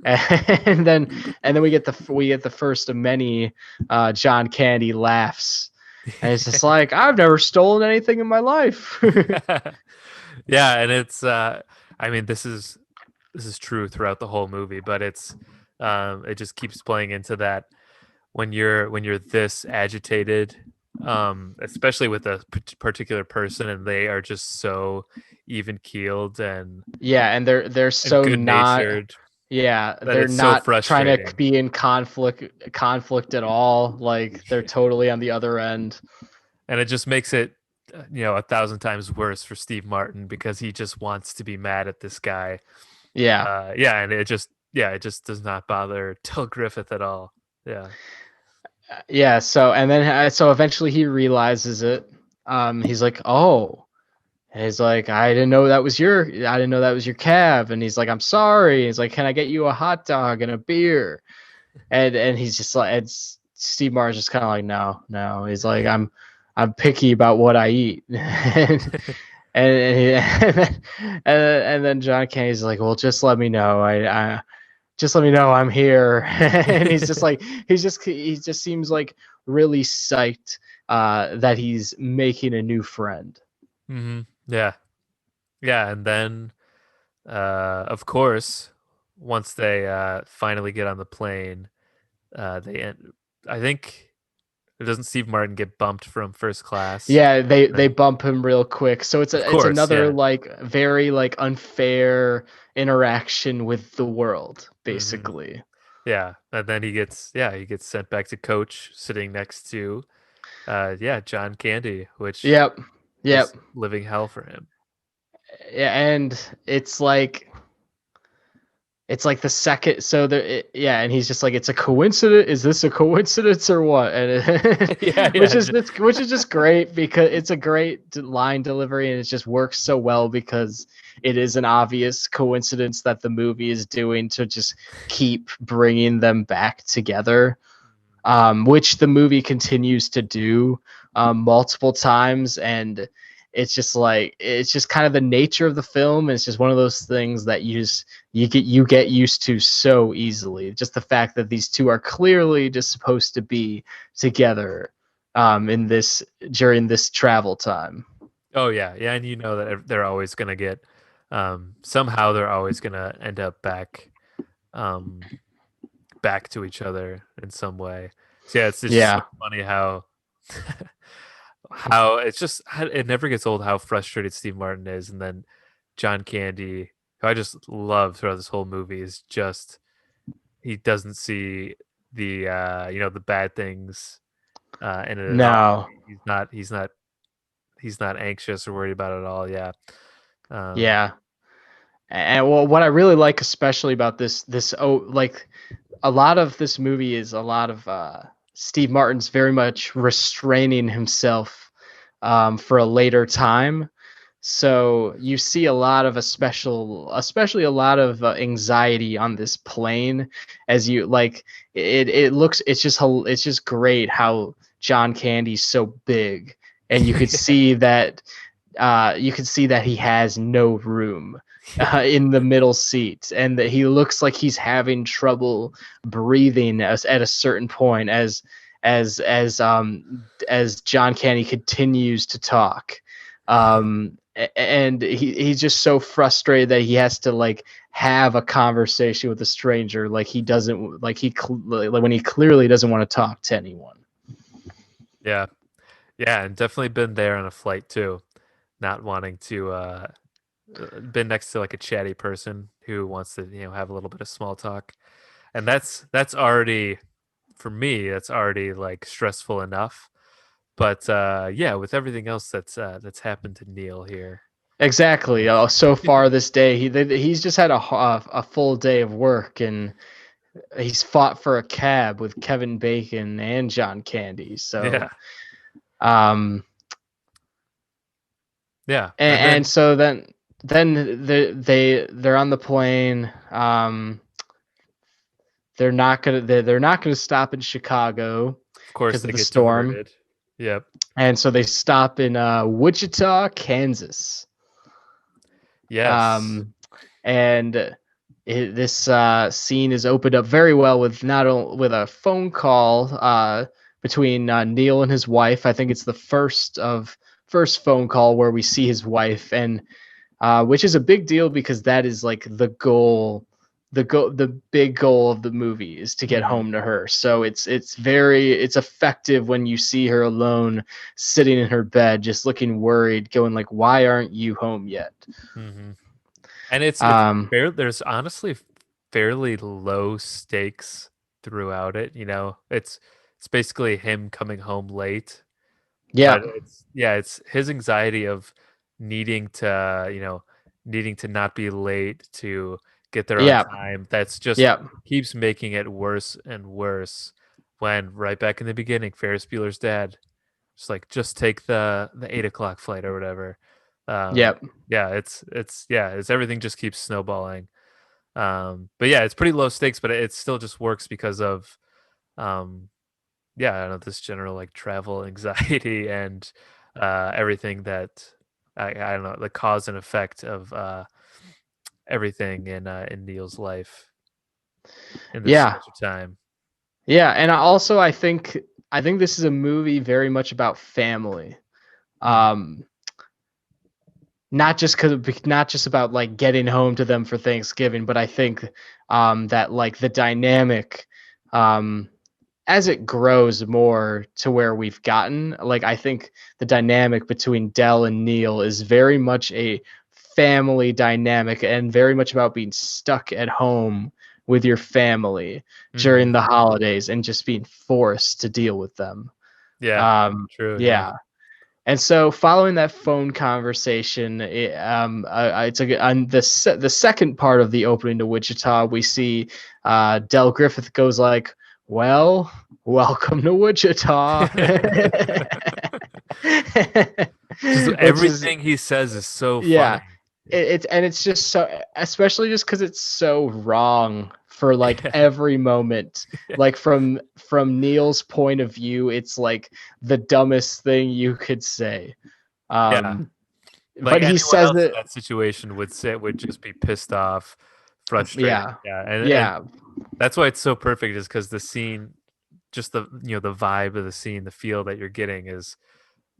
and then we get the first of many John Candy laughs. And it's just like, I've never stolen anything in my life. Yeah, and it's this is true throughout the whole movie, but it just keeps playing into that when you're this agitated, especially with a particular person, and they are just so even keeled and and they're so good natured. Yeah, that they're it's so not trying to frustrating. be in conflict at all. Like they're totally on the other end. And it just makes it, 1,000 times worse for Steve Martin because he just wants to be mad at this guy. Yeah. Yeah, and it just does not bother Till Griffith at all. Yeah. Yeah, so eventually he realizes it. He's like, "Oh." And he's like, I didn't know that was your cab." And he's like, "I'm sorry." He's like, "Can I get you a hot dog and a beer?" And he's just like, Steve Martin's just kind of like, "No, no." He's like, I'm picky about what I eat." And then John Candy's like, "Well, just let me know. I just let me know I'm here." And he's just like, he just seems like really psyched that he's making a new friend. Yeah. Yeah, and then of course, once they finally get on the plane, they end. I think doesn't Steve Martin get bumped from first class? Yeah, they Right. bump him real quick. So Of it's course, another yeah. like very like unfair interaction with the world, hmm basically. Yeah, and then he gets sent back to coach, sitting next to John Candy, which Yep. Yep. is living hell for him. Yeah, and it's like the second, so yeah, and he's just like, it's a coincidence, is this a coincidence or what? And Yeah, which yeah, is which is just great because it's a great line delivery, and it just works so well because it is an obvious coincidence that the movie is doing to just keep bringing them back together, which the movie continues to do multiple times. And it's just kind of the nature of the film. It's just one of those things that you get used to so easily. Just the fact that these two are clearly just supposed to be together in this during this travel time. Oh yeah, yeah, and you know that they're always gonna get somehow they're always gonna end up um back to each other in some way. So yeah, it's just so Yeah. funny how how it's just it never gets old how frustrated Steve Martin is, and then John Candy, who I just love throughout this whole movie, is just he doesn't see the bad things in it at all. No. He's not anxious or worried about it at all. Yeah. Um, Yeah. And well, what I really like especially about like a lot of this movie is a lot of Steve Martin's very much restraining himself for a later time. So you see a lot of especially a lot of anxiety on this plane as you like it looks it's just great how John Candy's so big, and you could see that he has no room yeah. in the middle seat, and that he looks like he's having trouble breathing at a certain point as as as John Candy continues to talk. And he's just so frustrated that he has to like have a conversation with a stranger, like he doesn't like like when he clearly doesn't want to talk to anyone. Yeah. Yeah, and definitely been there on a flight too, not wanting to been next to like a chatty person who wants to, have a little bit of small talk. And that's already for me, that's already like stressful enough. But yeah, with everything else that's happened to Neil here. Exactly. So far this day, he's just had a full day of work, and he's fought for a cab with Kevin Bacon and John Candy. Yeah. So, um, Yeah. And and then so then they're on the plane. They're not gonna stop in Chicago of course because of they the get storm, diverted. Yep. and so they stop in Wichita, Kansas. Yes. Um, and this scene is opened up very well with not only with a phone call between Neil and his wife. I think it's the first phone call where we see his wife, and which is a big deal because that is like the big goal of the movie is to get hmm home to her. So it's effective when you see her alone sitting in her bed just looking worried, going like, why aren't you home yet? hmm And it's Um fair. There's honestly fairly low stakes throughout it. You know, it's basically him coming home late, Yeah. but it's his anxiety of needing to, needing to not be late to get there on Yeah. time. That's just Yeah. keeps making it worse and worse. When right back in the beginning, Ferris Bueller's Dad, just take the 8 o'clock flight or whatever. Um, Yeah. yeah, it's everything just keeps snowballing. But yeah, it's pretty low stakes, but it still just works because of um, yeah, I don't know, this general like travel anxiety and everything that I don't know, the cause and effect of everything in Neil's life in this Yeah. stretch of time. Yeah. And I think this is a movie very much about family. Mm, Um, not just about like getting home to them for Thanksgiving, but I think that like the dynamic um as it grows more to where we've gotten, like I think the dynamic between Dell and Neil is very much a family dynamic and very much about being stuck at home with your family hmm. during the holidays and just being forced to deal with them. Yeah, true. Yeah. Yeah. And so, following that phone conversation, on the second part of the opening to Wichita, we see Del Griffith goes like, "Well, welcome to Wichita," Just which is everything he says is so yeah, funny. it's just so, especially just because it's so wrong for like Yeah. every moment. Like from Neil's point of view, it's like the dumbest thing you could say. Yeah. Um, Like but he anyone says else in it. that situation would just be pissed off, frustrated. Yeah, Yeah. And yeah, that's why it's so perfect is because the scene, just the vibe of the scene, the feel that you're getting is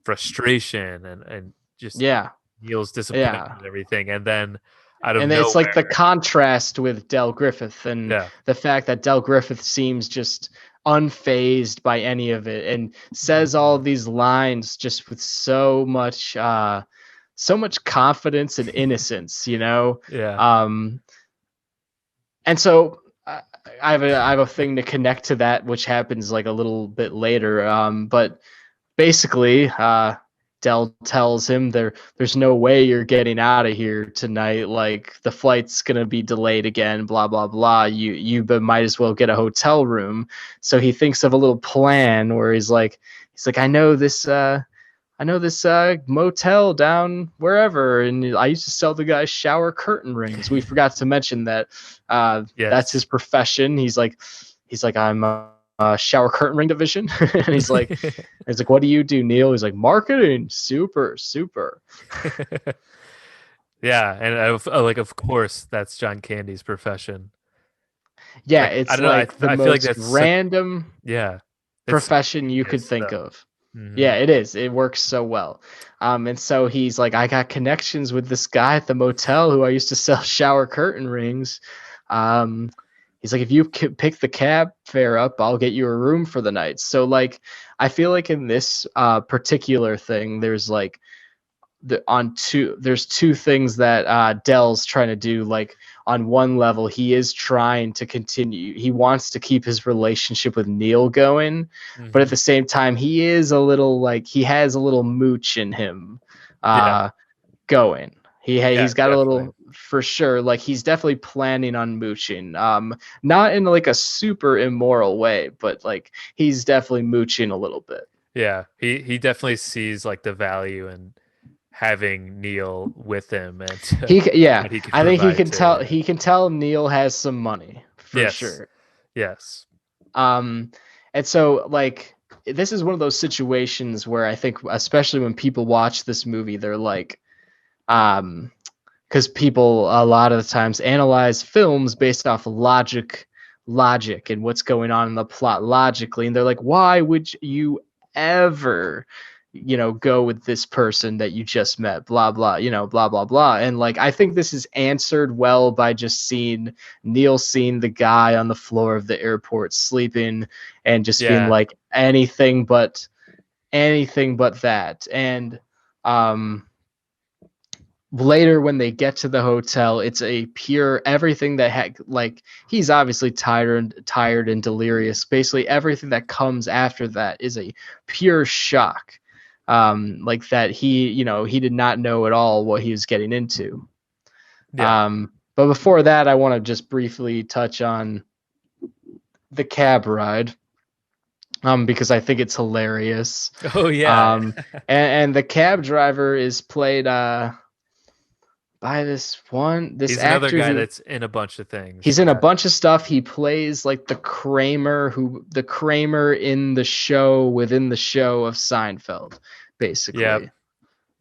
frustration and just yeah, Neil's yeah. disappointment and everything. And then out of And it's like the nowhere, contrast with Del Griffith and yeah. the fact that Del Griffith seems just unfazed by any of it and says all Mhm. these lines just with so much confidence and innocence, you know. Yeah. Um, and so I have a thing to connect to that, which happens like a little bit later. But basically, Dell tells him there's no way you're getting out of here tonight. Like the flight's gonna be delayed again. Blah blah blah. Might as well get a hotel room. So he thinks of a little plan where he's like I know this motel down wherever, and I used to sell the guys shower curtain rings. We forgot to mention that that's his Yes. profession. He's like I'm a shower curtain ring division, and he's like, what do you do, Neil? He's like, marketing, super, super. Yeah, and like of course that's John Candy's profession. Yeah, Like I it's don't know, like the I feel like most that's such random yeah, it's so profession you could genius think though. of. Hmm. Yeah, it is. It works so well. And so he's like, I got connections with this guy at the motel who I used to sell shower curtain rings. Um, he's like, if you pick the cab fare up, I'll get you a room for the night. So like, I feel like in this particular thing, there's like there's two things that Dell's trying to do. Like on one level, he is trying to continue. He wants to keep his relationship with Neil going, but at Hmm. the same time, he is a little like he has a little mooch in him Yeah, uh, going. yeah, He's got a definitely. little for sure. Like he's definitely planning on mooching. Not in like a super immoral way, but like he's definitely mooching a little bit. Yeah, he definitely sees like the value in having Neil with him and Yeah, what he can I think he provide can too. tell. Yeah. He can tell Neil has some money for Yes. sure. Yes. Um, and so like this is one of those situations where I think, especially when people watch this movie, they're like, because people a lot of the times analyze films based off logic and what's going on in the plot logically, and they're like, why would you ever go with this person that you just met, blah blah, blah blah blah. And like I think this is answered well by just seeing the guy on the floor of the airport sleeping and just being Yeah. like anything but that. And um later when they get to the hotel, it's a pure everything that like he's obviously tired and delirious. Basically everything that comes after that is a pure shock. Like that he did not know at all what he was getting into. Yeah. But before that, I want to just briefly touch on the cab ride. Because I think it's hilarious. Oh yeah. And the cab driver is played by this He's another actor guy who that's in a bunch of things. he's in a bunch of stuff. He plays like the Kramer in the show within the show of Seinfeld, Yeah. basically.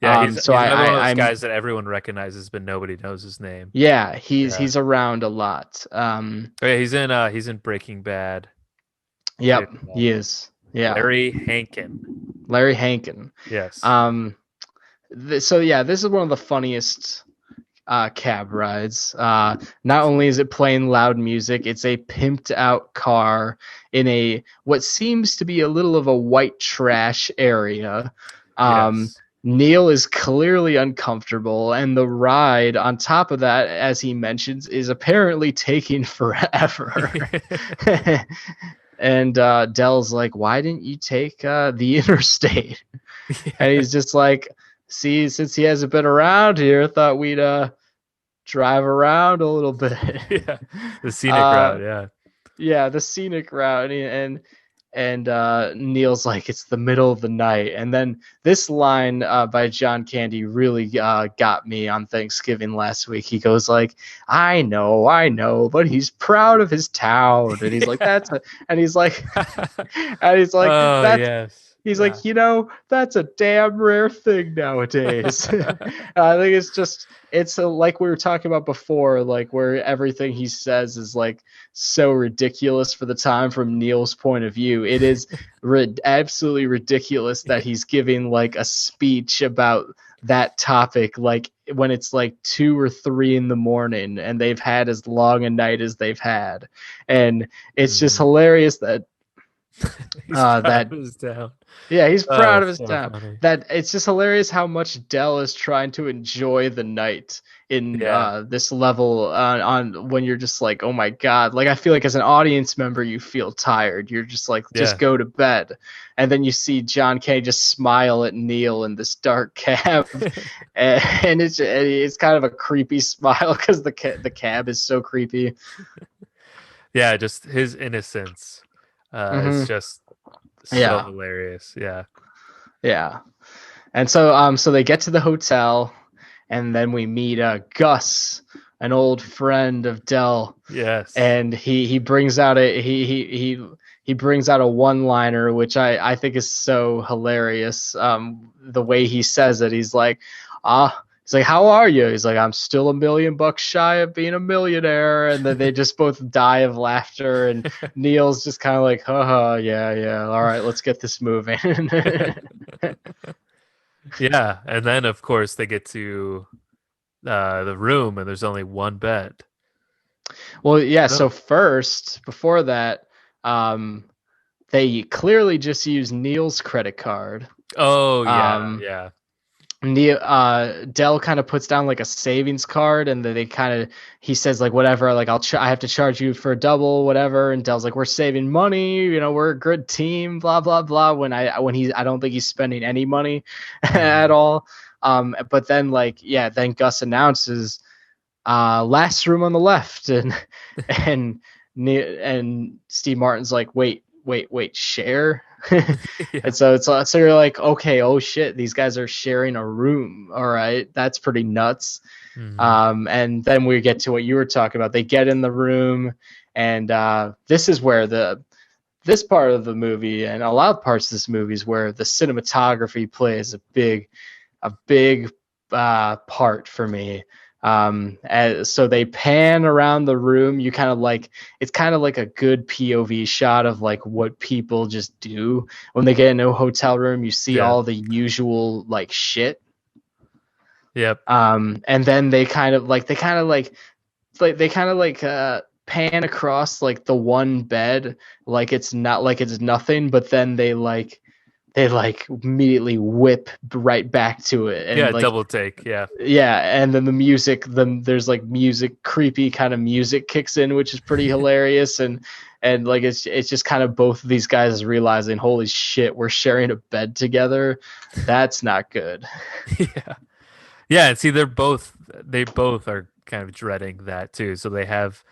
Yeah, he's So another one of those I'm guys that everyone recognizes, but nobody knows his name. yeah, Yeah. he's around a lot. Oh yeah, he's in Breaking Bad. Yep, With, he is. Yeah, Larry Hankin. Larry Hankin. Yes. So yeah, this is one of the funniest cab rides. Not only is it playing loud music, it's a pimped out car in a what seems to be a little of a white trash area. Yes. Neil is clearly uncomfortable, and the ride, on top of that, as he mentions, is apparently taking forever. And Dell's like, "Why didn't you take the interstate?" And he's just like, "See, since he hasn't been around here, thought we'd drive around a little bit." Yeah. The scenic route, yeah. Yeah, the scenic route, and Neil's like, "It's the middle of the night." And then this line by John Candy really got me on Thanksgiving last week. He goes like, I know, but he's proud of his town." And he's like, and he's like, Oh that's yes. He's Yeah. like, that's a damn rare thing nowadays. I think it's like we were talking about before, like where everything he says is like so ridiculous for the time from Neil's point of view. It is absolutely ridiculous that he's giving like a speech about that topic, like when it's like 2 or 3 in the morning and they've had as long a night as they've had. And it's just hilarious that He's proud of his town. Yeah, he's proud of his so town. funny. That it's just hilarious how much Dell is trying to enjoy the night in this level on when you're just like, oh my god. Like I feel like as an audience member, you feel tired. You're just like, just go to bed. And then you see John Kay just smile at Neil in this dark cab, and it's kind of a creepy smile because the cab is so creepy. Yeah, just his innocence is just so hilarious. Yeah. And so they get to the hotel, and then we meet Gus, an old friend of Dell. Yes. And he brings out he brings out a one-liner which I think is so hilarious. The way he says it, he's like, he's like, "How are you?" He's like, "I'm still $1 million shy of being a millionaire." And then they just both die of laughter, and Neil's just kind of like, haha, yeah, all right, let's get this moving. Yeah, and then of course they get to the room, and there's only one bed. Well, yeah. So first, before that, they clearly just use Neil's credit card. Oh yeah. Dell kind of puts down like a savings card, and then he says like, whatever, like I have to charge you for a double, whatever. And Dell's like, we're saving money, we're a good team, blah blah blah. I don't think he's spending any money at all. But then then Gus announces, last room on the left, and Steve Martin's like, wait, share. And so you're like, okay, oh shit, these guys are sharing a room. All right, that's pretty nuts. And then we get to what you were talking about. They get in the room, and this is where this part of the movie, and a lot of parts of this movie, is where the cinematography plays a big part for me. So they pan around the room. You kind of like, it's kind of like a good POV shot of like what people just do when they get into a hotel room. You see all the usual like shit. Yep. And then they kind of pan across like the one bed, like it's not, like it's nothing, but then they like they like immediately whip right back to it, and Yeah, like double take. Yeah. yeah, and then the music, then there's like music, creepy kind of music kicks in, which is pretty hilarious, and like it's just kind of both of these guys realizing, holy shit, we're sharing a bed together. That's not good. Yeah. Yeah, and see they both are kind of dreading that too. So they have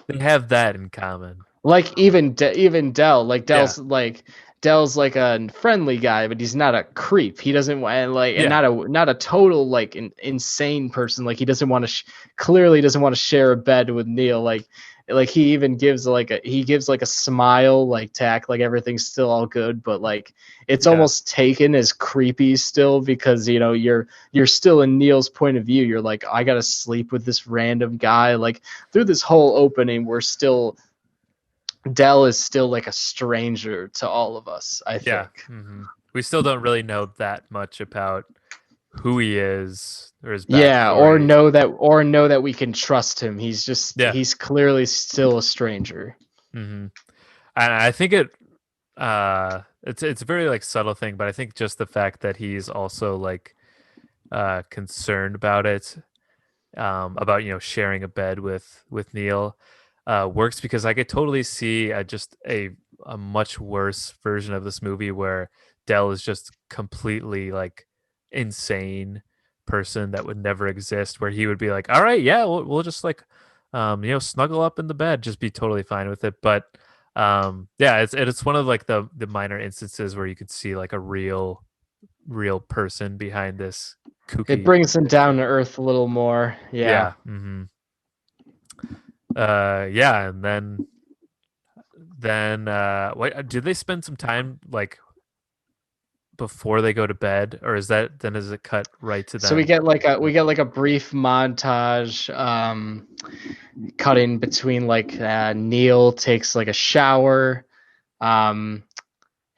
that in common. Like even Dell, like Yeah. Dell's like a friendly guy, but he's not a creep. He doesn't want like, and Yeah. not a total like insane person. Like he doesn't want to clearly doesn't want to share a bed with Neil. Like he even gives like a smile, like to act like everything's still all good, but like it's Yeah. almost taken as creepy still, because you know you're still in Neil's point of view. You're like, I gotta sleep with this random guy. Like through this whole opening, we're still Dell is still like a stranger to all of us, I Yeah. think. We still don't really know that much about who he is or his Yeah, backstory. or know that we can trust him. Yeah. He's clearly still a stranger. hmm And I think it's a very like subtle thing, but I think just the fact that he's also like concerned about it, about sharing a bed with Neil, works because I could totally see just a much worse version of this movie where Dell is just completely like insane person that would never exist, where he would be like, all right, yeah, we'll just like snuggle up in the bed, just be totally fine with it. But yeah, it's one of like the minor instances where you could see like a real person behind this It kooky brings him down picture. to earth a little more. Yeah. Yeah. Yeah, and then what did they spend some time like before they go to bed, or is that then does it cut right to So we them? get like a brief montage cutting between like Neil takes like a shower, um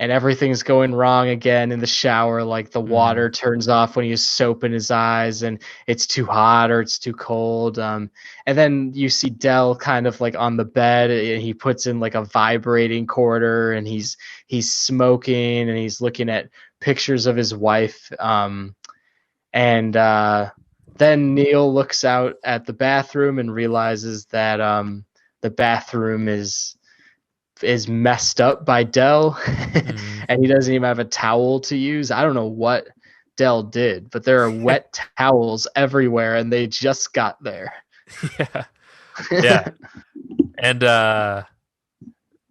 and everything's going wrong again in the shower. Like the hmm water turns off when he has soap in his eyes, and it's too hot or it's too cold. And then you see Dell kind of like on the bed, and he puts in like a vibrating quarter, and he's smoking, and he's looking at pictures of his wife. And then Neil looks out at the bathroom and realizes that the bathroom is messed up by Dell, hmm and he doesn't even have a towel to use. I don't know what Dell did, but there are wet towels everywhere, and they just got there. Yeah. Yeah. And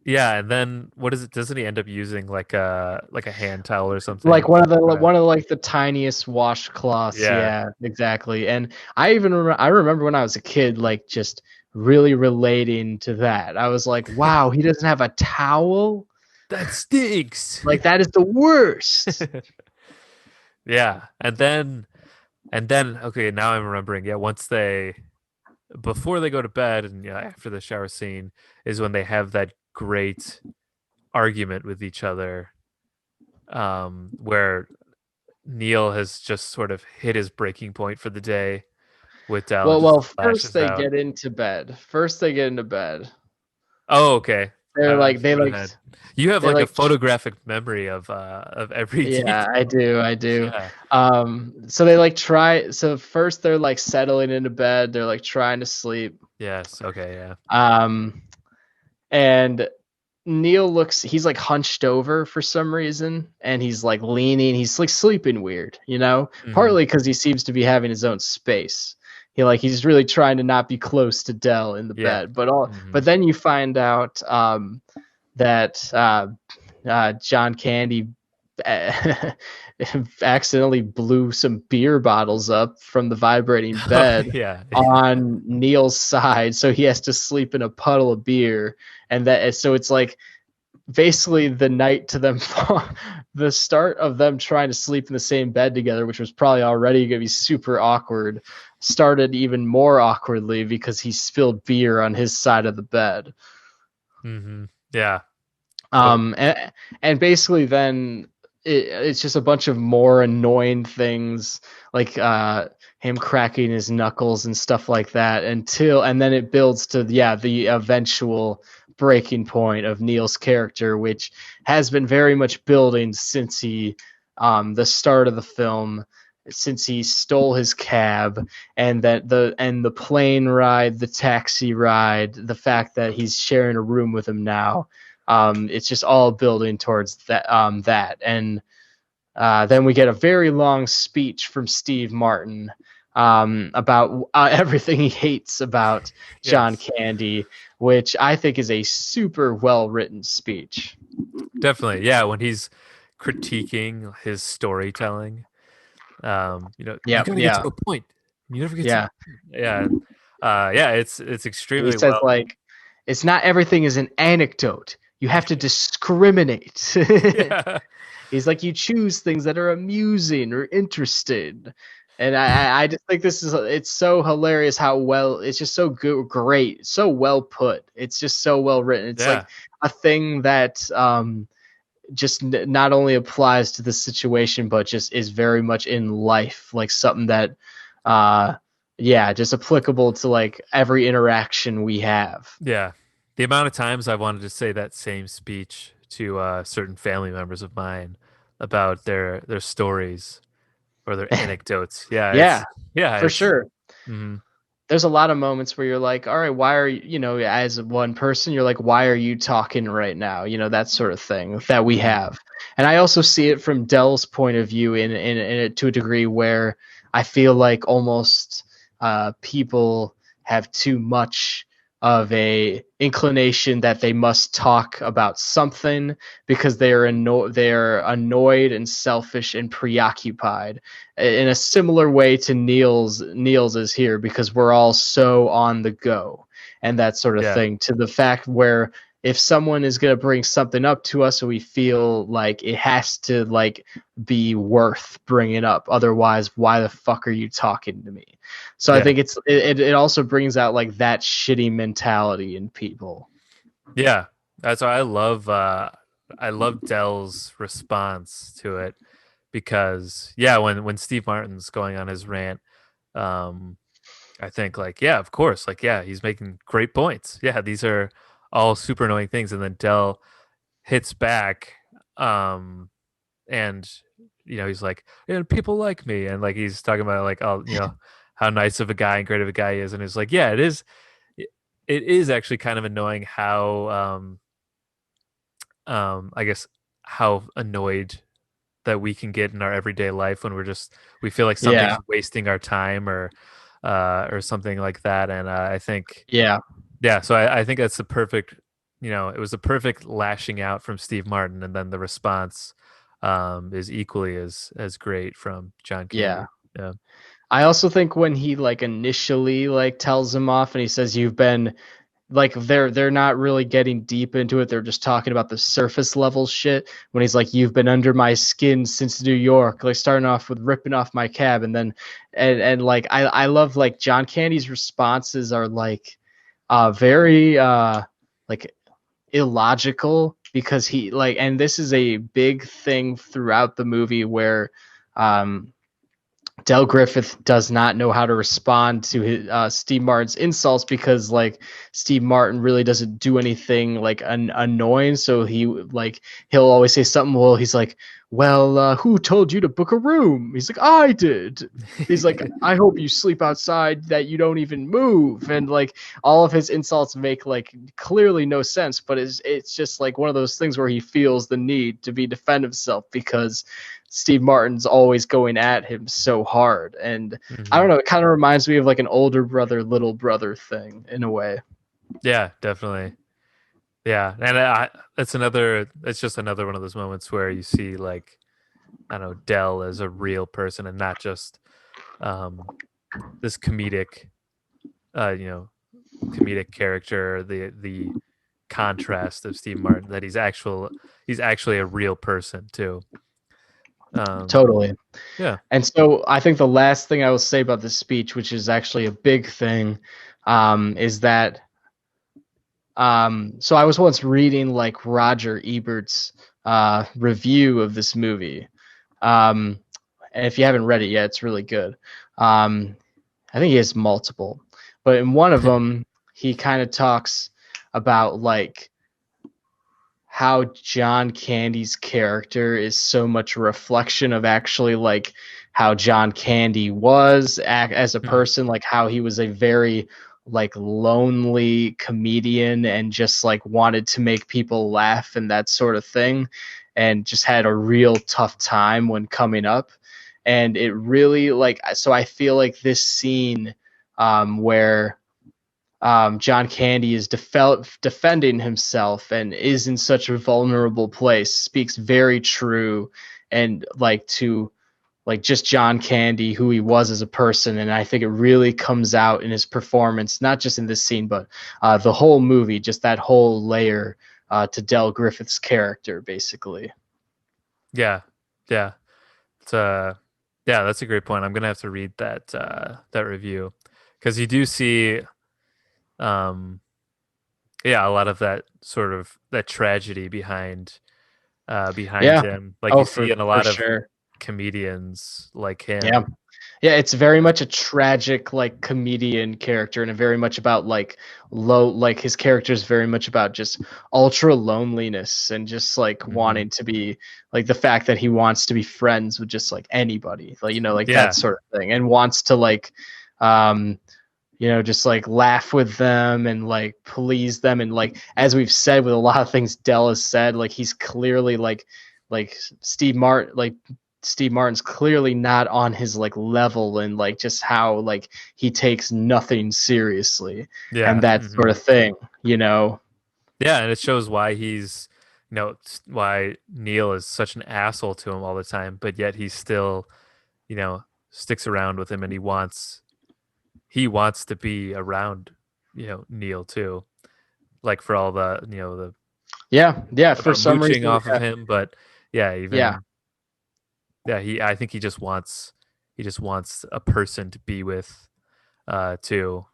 yeah, and then what is it? Doesn't he end up using like a hand towel or Like something? Right. one of like the tiniest washcloths. Yeah. Yeah, exactly. And I remember when I was a kid, like just really relating to that. I was like, wow, he doesn't have a towel. That stinks. Like that is the worst. Yeah. And then okay, now I'm remembering. Yeah, once they before they go to bed and yeah, after the shower scene is when they have that great argument with each other, where Neil has just sort of hit his breaking point for the day with Dell and just First lashes they out. get into bed. First they get into bed. Oh, okay. They're I'm like skipping ahead. You have they like a like photographic memory of every yeah, I detail. do. I do. Yeah. So they like try so first they're like settling into bed. They're like trying to sleep. Yes. Okay. Yeah. Um and Neil looks he's like hunched over for some reason, and he's like leaning, he's like sleeping weird, you know? hmm Partly cuz he seems to be having his own space. He's really trying to not be close to Dell in the Yeah. bed. hmm But then you find out that John Candy accidentally blew some beer bottles up from the vibrating Oh, bed yeah. on Neil's side, so he has to sleep in a puddle of beer, and that so it's like basically the night to them the start of them trying to sleep in the same bed together, which was probably already going to be super awkward, started even more awkwardly because he spilled beer on his side of the bed. Yeah. So And basically then it's just a bunch of more annoying things, like him cracking his knuckles and stuff like that, and then it builds to the eventual breaking point of Neil's character, which has been very much building since the start of the film, since he stole his cab, and the plane ride, the taxi ride, the fact that he's sharing a room with him now. It's just all building towards that. And then we get a very long speech from Steve Martin about everything he hates about John Yes, Candy, which I think is a super well written speech. definitely. Yeah, when he's critiquing his storytelling, you Yep, gotta get to yeah, a point. You never get to. yeah. Yeah, yeah. It's He extremely says well. like, it's not everything is an anecdote. You have to discriminate. Yeah, He's like, you choose things that are amusing or interesting. And I just think it's so hilarious how well, it's just so good, great, so well put. It's just so well written. It's yeah, like a thing that just not only applies to the situation, but just is very much in life, like something that, uh, yeah, just applicable to like every interaction we have. yeah. The amount of times I wanted to say that same speech to certain family members of mine about their stories or their anecdotes. Yeah, Yeah, for it's. sure. Mhm. There's a lot of moments where you're like, all right, why are you, as one person, you're like, why are you talking right now? That sort of thing that we Mhm. have. And I also see it from Dell's point of view to a degree where I feel like almost people have too much of a inclination that they must talk about something because they're annoyed and selfish and preoccupied in a similar way to Neil's is here, because we're all so on the go and that sort of Yeah, thing, to the fact where if someone is going to bring something up to us, we feel like it has to like be worth bringing up, otherwise why the fuck are you talking to me? So I yeah, think it also brings out like that shitty mentality in people. yeah. That's why I love Dell's response to it because yeah, when Steve Martin's going on his rant, um, I think like yeah, of course, like yeah, he's making great points. Yeah, these are all super annoying things, and then Dell hits back, um, and he's like, people like me, and like he's talking about like oh how nice of a guy and great of a guy he is, and it's like yeah, it is actually kind of annoying how I guess how annoyed that we can get in our everyday life when we feel like something's Yeah, wasting our time or something like that. And I think yeah, yeah, so I think that's the perfect it was the perfect lashing out from Steve Martin, and then the response is equally as great from John yeah. Candy. Yeah, I also think when he like initially like tells him off and he says you've been like they're not really getting deep into it. They're just talking about the surface level shit. When he's like, "You've been under my skin since New York," like starting off with ripping off my cab, and then and like I love like John Candy's responses are like very like illogical, because he like, and this is a big thing throughout the movie where um Del Griffith does not know how to respond to Steve Martin's insults, because like Steve Martin really doesn't do anything like annoying. So he'll always say something. Well, he's like, "Well, who told you to book a room?" He's like, "I did." He's like, "I hope you sleep outside, that you don't even move." And like all of his insults make like clearly no sense, but it's just like one of those things where he feels the need to defend himself because Steve Martin's always going at him so hard. And I hmm don't know, it kind of reminds me of like an older brother, little brother thing in a way. yeah, definitely. Yeah, and it's just another one of those moments where you see like I don't know Dell as a real person and not just um, this uh, you know, comedic character. The contrast of Steve Martin that he's actually a real person too. Um, Totally. yeah, And so I think the last thing I will say about this speech, which is actually a big thing, is that so I was once reading like Roger Ebert's review of this movie. Um, and if you haven't read it yet, it's really good. I think he has multiple, but in one of them, he kind of talks. about like how John Candy's character is so much a reflection of actually like how John Candy was as a Mhm. person, like how he was a very like lonely comedian and just like wanted to make people laugh and that sort of thing, and just had a real tough time when coming up. And it really like, so I feel like this scene where John Candy is defending himself and is in such a vulnerable place speaks very true, and like to like just John Candy, who he was as a person. And I think it really comes out in his performance, not just in this scene, but the whole movie, just that whole layer to Del Griffith's character, basically. Yeah, yeah. It's yeah, that's a great point. I'm gonna have to read that review because you do see um yeah, a lot of that sort of that tragedy behind Yeah. him, like Oh, you see in a for lot of sure. comedians like Yeah. him. Yeah, it's very much a tragic like comedian character, and very much about like low, like his character is very much about just ultra loneliness and just like Hmm. wanting to be like the fact that he wants to be friends with just like anybody, like like that Yeah, sort of thing, and wants to like um just like laugh with them and like please them, and like as we've said with a lot of things Dell has said, like he's clearly like Steve Martin's clearly not on his like level, and like just how like he takes nothing seriously and yeah, that sort of thing, yeah, and it shows why he's, why Neil is such an asshole to him all the time, but yet he still, sticks around with him, and he wants to be around, Neil too, like for all the Yeah, for about some mooching reason. off of Yeah, him, but yeah, yeah, even yeah, I think he just wants a person to be with, too,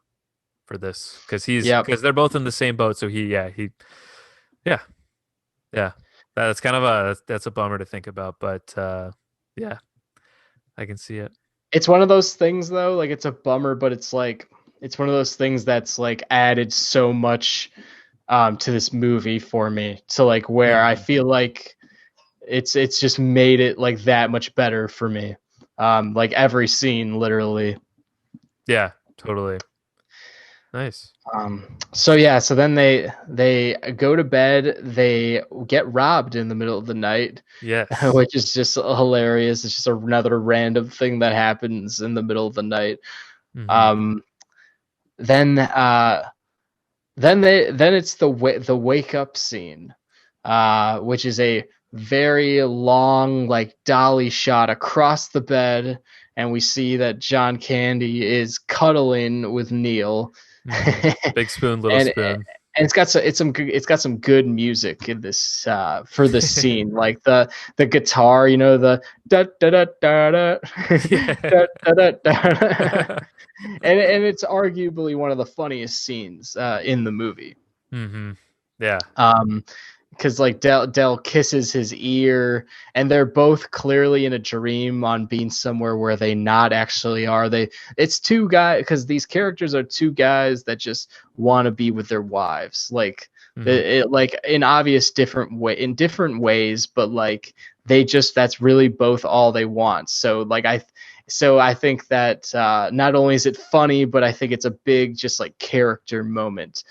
for this, yep. because they're both in the same boat. So yeah, yeah, that's kind of that's a bummer to think about, but yeah, I can see it. It's one of those things though, like it's a bummer, but it's like it's one of those things that's like added so much to this movie for me, to like where I Hmm. feel like it's just made it like that much better for me. Like every scene, literally. Yeah, totally. Nice. So yeah, so then they go to bed. They get robbed in the middle of the night, Yes. which is just hilarious. It's just another random thing that happens in the middle of the night. Hmm. Um, then then it's the wake up scene, which is a very long like dolly shot across the bed, and we see that John Candy is cuddling with Neil, Hmm. Big spoon, little and spoon. it's got some good music in this for this scene, like the guitar, the da da da da da Yeah. da da da da. And it's arguably one of the funniest scenes in the movie. Hmm. Yeah. Um, because like Dell kisses his ear, and they're both clearly in a dream on being somewhere where they not actually are. It's two guys, because these characters are two guys that just want to be with their wives, like Hmm. like in obvious different ways, but like they just, that's really both all they want. So I think that not only is it funny, but I think it's a big just like character moment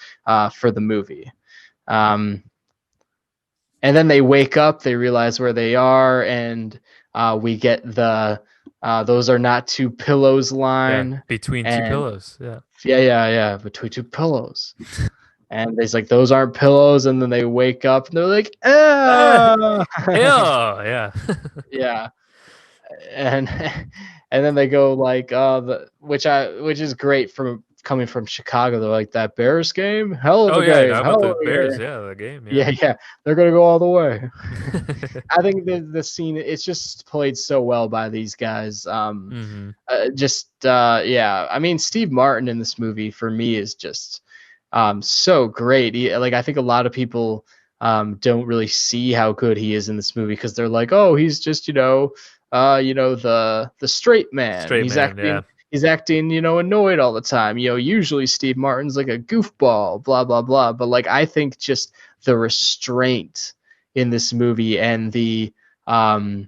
for the movie. Um, and then they wake up, they realize where they are, and we get the those are not two pillows Yeah. line. Between two And pillows. Yeah. yeah, between two pillows. And it's like, those aren't pillows, and then they wake up and they're like, Ah, ah. ew. Yeah. Yeah. And and then they go like which is great from coming from Chicago. They're like, that Bears game, hell of Oh a yeah. How game, about hell the of a Bears? game. Yeah, the game. Yeah. Yeah, they're gonna go all the way. I think the scene, it's just played so well by these guys. Hmm. Yeah. I mean, Steve Martin in this movie for me is just so great. Like I think a lot of people don't really see how good he is in this movie, because they're like, oh, he's just the straight man. Straight man. Yeah. he's acting, annoyed all the time. Usually Steve Martin's like a goofball, blah blah blah. But like I think just the restraint in this movie and I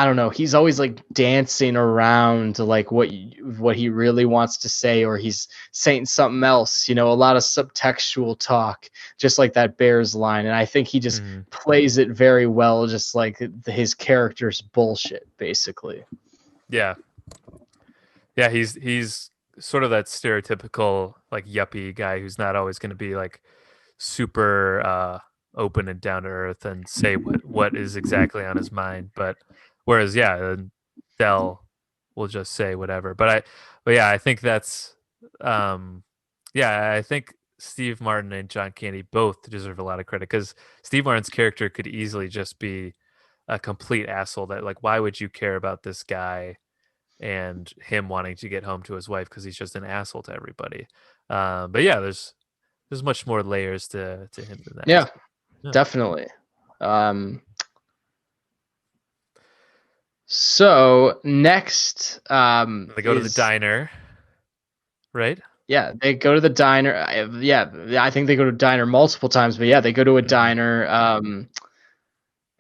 don't know, he's always like dancing around to like what he really wants to say, or he's saying something else, a lot of subtextual talk, just like that Bears line. And I think he just plays it very well, just like his character's bullshit, basically. Yeah. Yeah, he's sort of that stereotypical like yuppie guy who's not always going to be like super open and down to earth and say what is exactly on his mind. But whereas, Dell will just say whatever. But yeah, I think that's, I think Steve Martin and John Candy both deserve a lot of credit, because Steve Martin's character could easily just be a complete asshole. That like, why would you care about this guy and him wanting to get home to his wife because he's just an asshole to everybody. But yeah, there's much more layers to him than that. Yeah. Definitely. So next, they go to the diner, right? Yeah, they go to the diner. I think they go to a diner multiple times, but yeah, they go to a diner.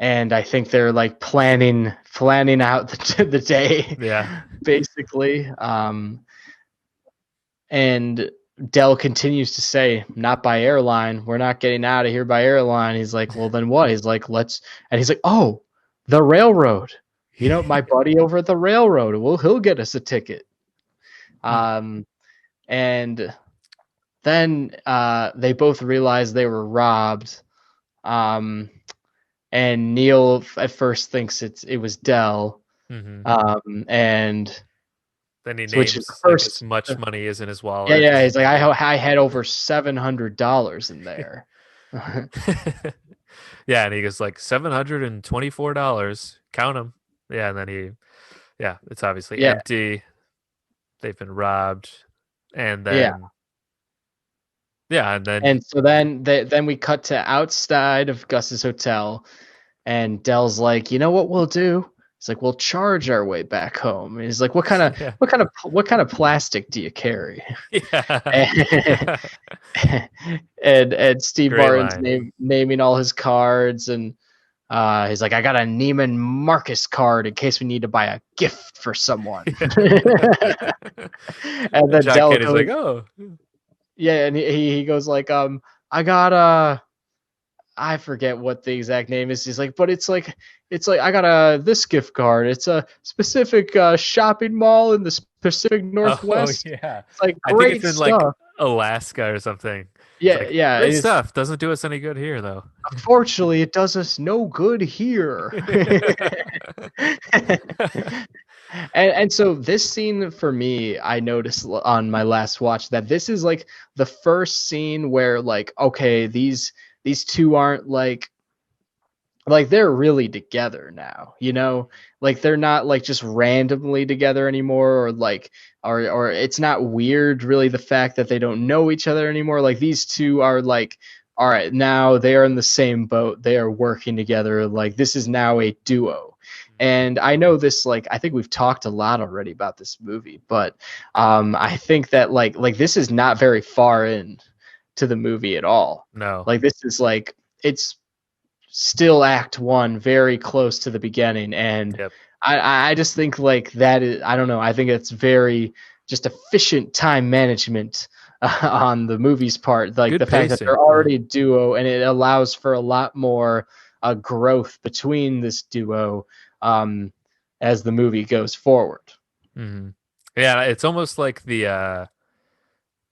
And I think they're like planning out the day. Yeah, basically. And Dell continues to say, "Not by airline. We're not getting out of here by airline." He's like, "Well, then what?" He's like, "Let's." And he's like, "Oh, the railroad. My buddy over at the railroad. Well, he'll get us a ticket." And then they both realize they were robbed. And Neil at first thinks it was Dell. And then he names as much money is in his wallet. Yeah. He's like, I had over $700 in there. Yeah, and he goes like $724. Count them. Yeah, and then it's obviously empty. They've been robbed, and then and so then we cut to outside of Gus's hotel, and Dell's like, "You know what we'll do?" He's like, "We'll charge our way back home." And he's like, "What kind of plastic do you carry?" Yeah. and Steve Martin's naming all his cards, and he's like, "I got a Neiman Marcus card in case we need to buy a gift for someone." And then Dell goes, like, "Oh." Yeah, and he goes like, "I got I forget what the exact name is." He's like, "But it's like I got this gift card. It's a specific shopping mall in the Pacific Northwest." Oh yeah, it's like I think it's in like Alaska or something. Yeah, like, yeah. Great stuff. Doesn't do us any good here, though. Unfortunately, it does us no good here. And so this scene for me, I noticed on my last watch that this is like the first scene where like, okay, these two aren't like they're really together now, like they're not like just randomly together anymore, or like or it's not weird really the fact that they don't know each other anymore. Like these two are like, all right, now they are in the same boat, they are working together, like this is now a duo. And I know this, like, I think we've talked a lot already about this movie, but I think that like this is not very far in to the movie at all. No, like this is like, it's still act one, very close to the beginning. And I just think like that is, I don't know, I think it's very just efficient time management on the movie's part, like good the pacing. Fact that they're already a duo, and it allows for a lot more growth between this duo as the movie goes forward. Mm-hmm. Yeah, it's almost like the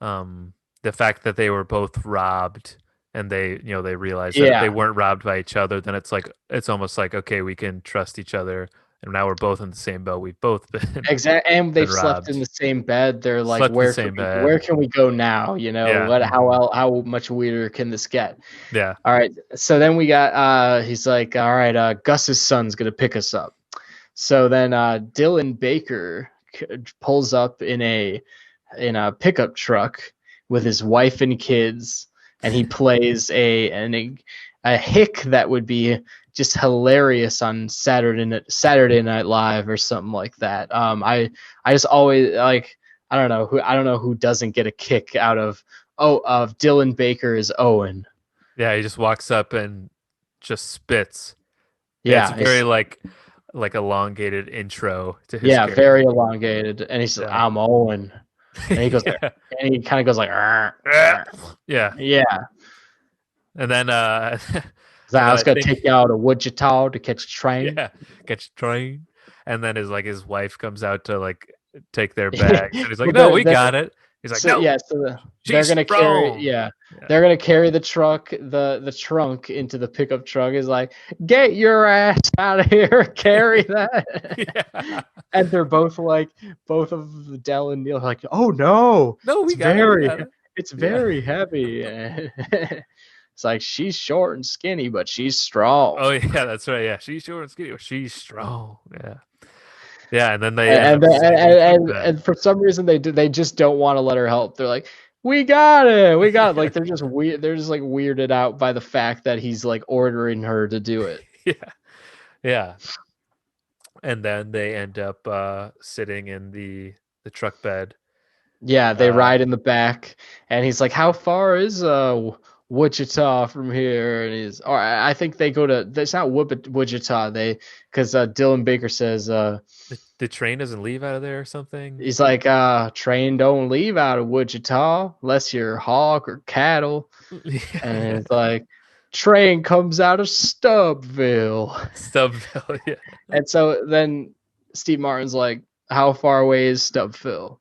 fact that they were both robbed, and they realized that if they weren't robbed by each other, then it's almost like, okay, we can trust each other, and now we're both in the same boat. We've both been exactly, and they've slept in the same bed. They're like, where can we go now? How much weirder can this get? Yeah. All right. So then we got he's like, all right, Gus's son's gonna pick us up. So then Dylan Baker pulls up in a pickup truck with his wife and kids, and he plays a hick that would be just hilarious on Saturday Night Live or something like that. I just always like, I don't know who doesn't get a kick out of Dylan Baker as Owen. Yeah, he just walks up and just spits. Yeah, it's Yeah, very like elongated intro to his yeah, character. very elongated, and he's Yeah. I'm Owen, and he goes like, Yeah. and he kind of goes like, "Arr, arr." Yeah. Yeah, And then so and I then was I gonna think take you out to Wichita to catch a train. yeah, catch a train. And then his wife comes out to like take their bags and he's like, Well, "No, we got it." He's like, so "No, yeah, they're she's gonna carry, strong." yeah, Yeah. they're gonna carry the trunk into the pickup truck. Is like, get your ass out of here, carry that. Yeah. And they're both like, both of Dell and Neil are like, oh no, No, it's we got it. We very, got it. it's Yeah. very heavy. It's like, she's short and skinny, but she's strong. Oh yeah, that's right. Yeah, she's short and skinny, but she's strong. Yeah. Yeah, and then they end and up sitting in the truck bed. and for some reason they just don't want to let her help. They're like, we got it, we got it. Like, they're just weird. They're just like weirded out by the fact that he's like ordering her to do it. Yeah. Yeah. And then they end up sitting in the truck bed. Yeah, they ride in the back, and he's like, "How far is Wichita from here?" And or I think they go to. It's not Wichita. Because Dylan Baker says, the train doesn't leave out of there or something. he's like, "Train don't leave out of Wichita unless you're hog or cattle," and it's like, "Train comes out of Stubbville." Stubbville, yeah. And so then Steve Martin's like, "How far away is Stubbville?"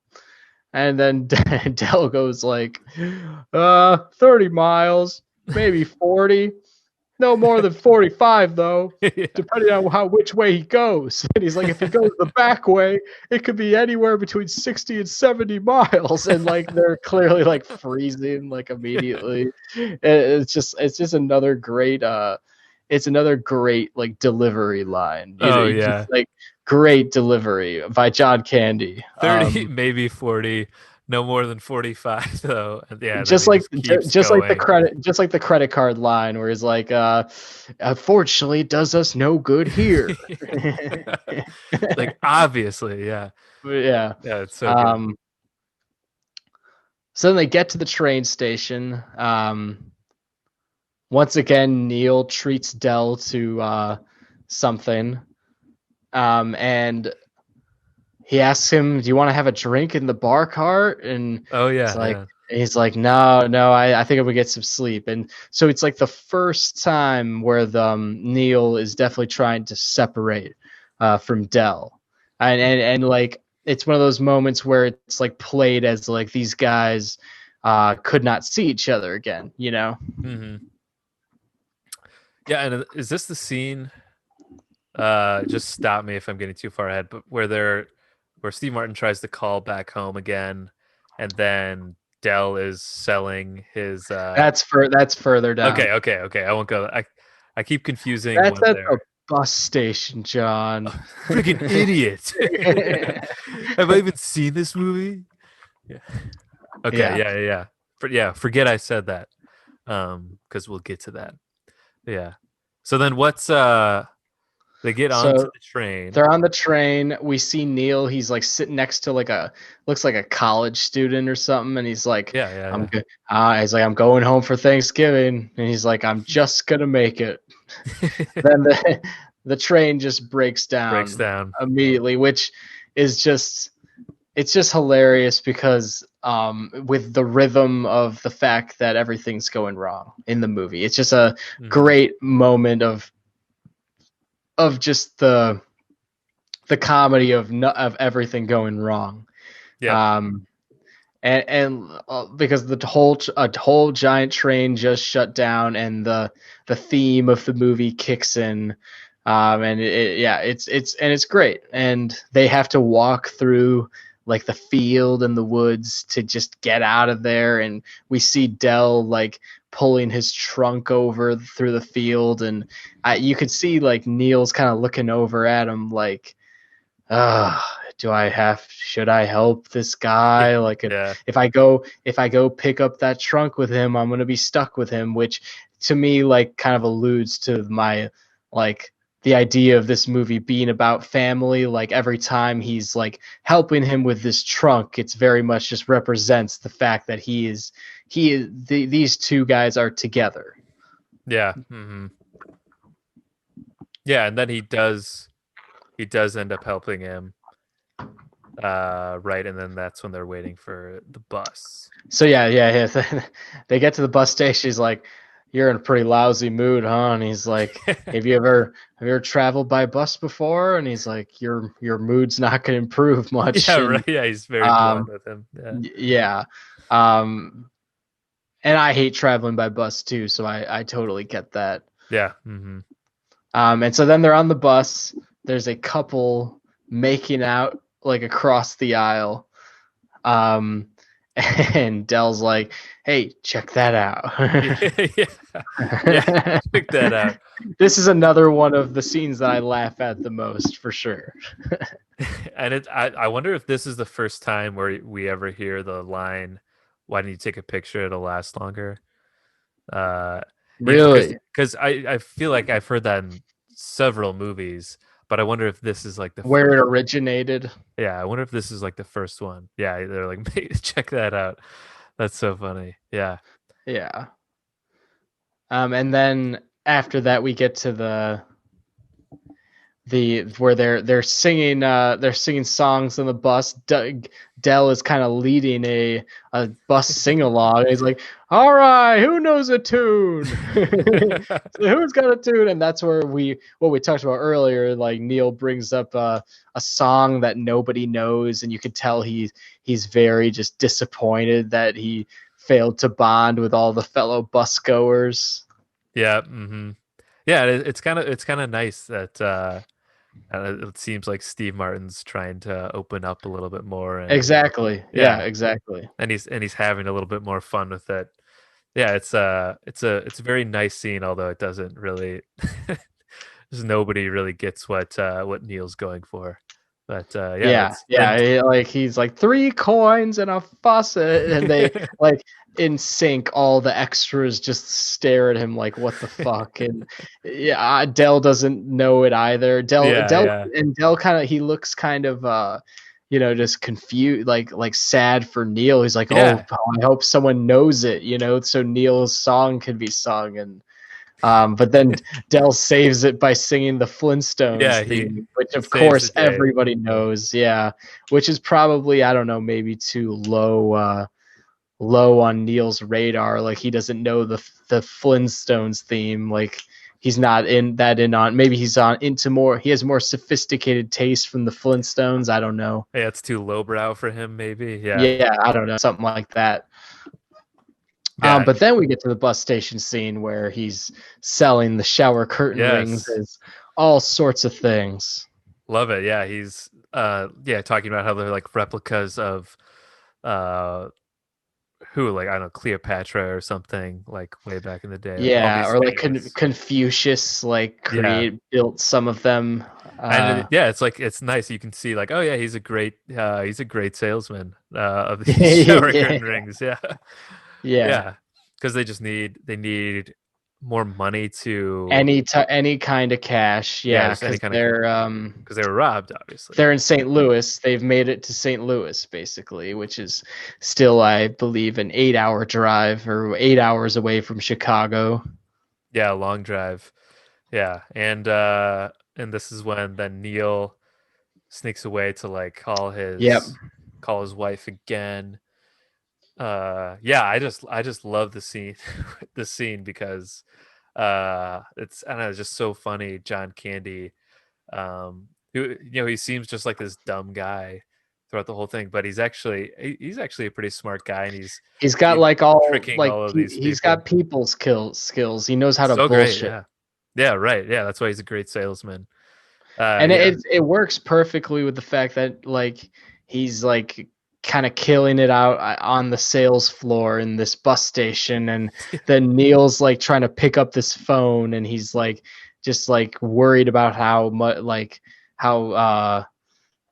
And then Dell goes like, 30 miles, maybe 40. No more than 45, though, Yeah. depending on which way he goes. And he's like, if he goes the back way, it could be anywhere between 60 and 70 miles. And like, they're clearly like freezing like immediately. It's just another great like delivery line. Oh It's yeah. just, like, great delivery by John Candy. 30, maybe 40, no more than 45 though. And yeah, Just then he like keeps just like going. the credit card line where he's like, unfortunately it does us no good here. Like obviously, yeah. Yeah. Yeah, it's so good. So then they get to the train station. Once again, Neil treats Dell to something. And he asks him, "Do you want to have a drink in the bar cart?" And Oh yeah, he's like, no, I think I'm gonna get some sleep. And so it's like the first time where the Neil is definitely trying to separate from Dell, and like, it's one of those moments where it's like played as like these guys could not see each other again, you know? Mm-hmm. Yeah, and is this the scene? Just stop me if I'm getting too far ahead, but where Steve Martin tries to call back home again, and then Dell is selling his. That's further down. Okay. I won't go. I keep confusing. That's at there. the bus station, John. Freaking idiot! Have I even seen this movie? Yeah. Okay. Yeah. Forget I said that. Because we'll get to that. Yeah. So then what's they get onto the train. They're on the train. We see Neil. He's like sitting next to looks like a college student or something, and he's like, I'm good. He's like, I'm going home for Thanksgiving, and he's like, I'm just gonna make it. Then the train just breaks down immediately, which is just hilarious because with the rhythm of the fact that everything's going wrong in the movie, it's just a great moment of just the comedy of everything going wrong. Yeah. And because the whole giant train just shut down, and the theme of the movie kicks in, and it's great, and they have to walk through like the field and the woods to just get out of there, and we see Dell like pulling his trunk over through the field, and you could see like Neil's kind of looking over at him like, should I help this guy? Like, if I go pick up that trunk with him, I'm going to be stuck with him, which to me like kind of alludes to my like the idea of this movie being about family. Like every time he's like helping him with this trunk, it's very much just represents the fact that these two guys are together. Yeah. Yeah, and then he does end up helping him. Right, and then that's when they're waiting for the bus. So yeah. They get to the bus station. He's like, "You're in a pretty lousy mood, huh?" And he's like, Have you ever traveled by bus before?" And he's like, "Your mood's not going to improve much." Yeah, And right. Yeah, he's very blunt with him. Yeah. yeah, and I hate traveling by bus too, so I totally get that. Yeah. And so then they're on the bus. There's a couple making out like across the aisle. And Dell's like, "Hey, check that out." Yeah, check that out. This is another one of the scenes that I laugh at the most, for sure. And I wonder if this is the first time where we ever hear the line, "Why didn't you take a picture? It'll last longer." Really? Because I feel like I've heard that in several movies, but I wonder if this is like the Where first. it originated. Yeah, I wonder if this is like the first one. Yeah, they're like, "Mate, check that out." That's so funny. Yeah. Yeah. And then after that, we get to the where they're singing songs on the bus. Dell is kind of leading a bus sing along. He's like, "All right, who knows a tune? So who's got a tune?" And that's where what we talked about earlier. Like Neil brings up a song that nobody knows, and you could tell he's very just disappointed that he failed to bond with all the fellow bus goers. Yeah. Yeah, it's kind of nice that it seems like Steve Martin's trying to open up a little bit more, and Exactly. Yeah, exactly. and he's having a little bit more fun with it. Yeah, it's a very nice scene, although it doesn't really. Just nobody really gets what Neil's going for, but Like he's like 3 coins and a faucet, and they like in sync. All the extras just stare at him like, "What the fuck?" And Dell doesn't know it either. Dell kind of, he looks kind of just confused, like sad for Neil. He's like, "Oh, I hope someone knows it," so Neil's song can be sung. And but then Dell saves it by singing the Flintstones theme, which of course everybody knows. Yeah, which is probably, I don't know, maybe too low on Neil's radar. Like he doesn't know the Flintstones theme. Like he's not in on. Maybe he's on into more. He has more sophisticated taste from the Flintstones. I don't know. Yeah, it's too lowbrow for him. Maybe. Yeah, I don't know, something like that. Yeah. But then we get to the bus station scene where he's selling the shower curtain rings as all sorts of things. Love it. Yeah, he's talking about how they're like replicas of who, like, I don't know, Cleopatra or something, like way back in the day. Yeah, or like Confucius built some of them. And it's like, it's nice. You can see like, oh yeah, he's a great salesman of these shower curtain rings. Yeah, because they need more money to any kind of cash. Because they were robbed. Obviously, they're in St. Louis. They've made it to St. Louis basically, which is still, I believe, an 8-hour drive, or 8 hours away from Chicago. Yeah, long drive. Yeah, and this is when then Neil sneaks away to like call his wife again. I just love the scene because it's, I don't know, it's just so funny. John Candy, who, he seems just like this dumb guy throughout the whole thing, but he's actually a pretty smart guy, and he's got he's got people skills. He knows how to bullshit. Great, yeah, right. Yeah, that's why he's a great salesman. And it works perfectly with the fact that like he's like kind of killing it out on the sales floor in this bus station, and then Neil's like trying to pick up this phone, and he's like just like worried about how much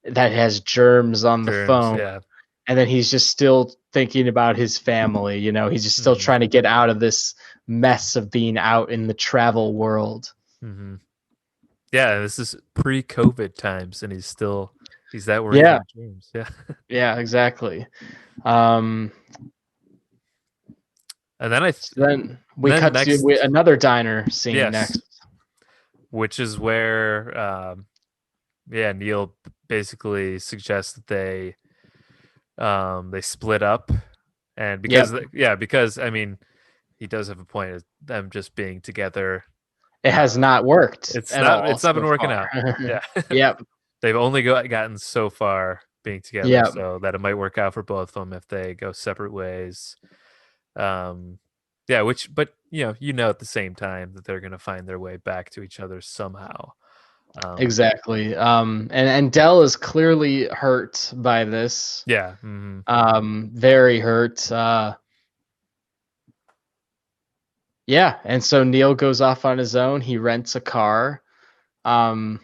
that has germs on the phone. And then he's just still thinking about his family. He's just still trying to get out of this mess of being out in the travel world. Yeah, this is pre-COVID times, and he's that worried Yeah, about James. Yeah. yeah, exactly. Um, And then so then we then cut to next, another diner scene yes, next. which is where yeah, Neil basically suggests that they split up, and Yep, because I mean he does have a point of them just being together. it has Uh, not worked at all it's not been so working far. out. Yeah. Yep, They've only gotten so far being together, yep, so that it might work out for both of them if they go separate ways. Um, yeah, but at the same time that they're gonna find their way back to each other somehow. Um, exactly. And Dell is clearly hurt by this. yeah, Very hurt. Yeah, and so Neil goes off on his own. He rents a car. Um,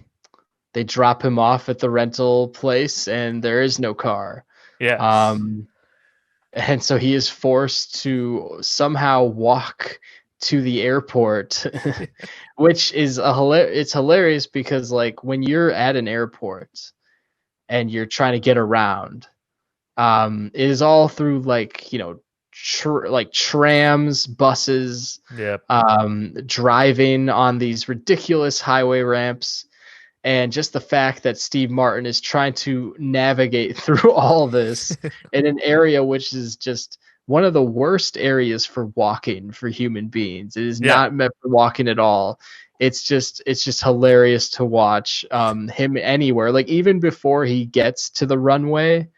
they drop him off at the rental place, and there is no car. yes, Um, and so he is forced to somehow walk to the airport, which is it's hilarious because like when you're at an airport and you're trying to get around, it is all through like like trams, buses, yep, driving on these ridiculous highway ramps, and just the fact that Steve Martin is trying to navigate through all this in an area which is just one of the worst areas for walking for human beings. It is yeah, not meant for walking at all. It's just hilarious to watch him anywhere. Like even before he gets to the runway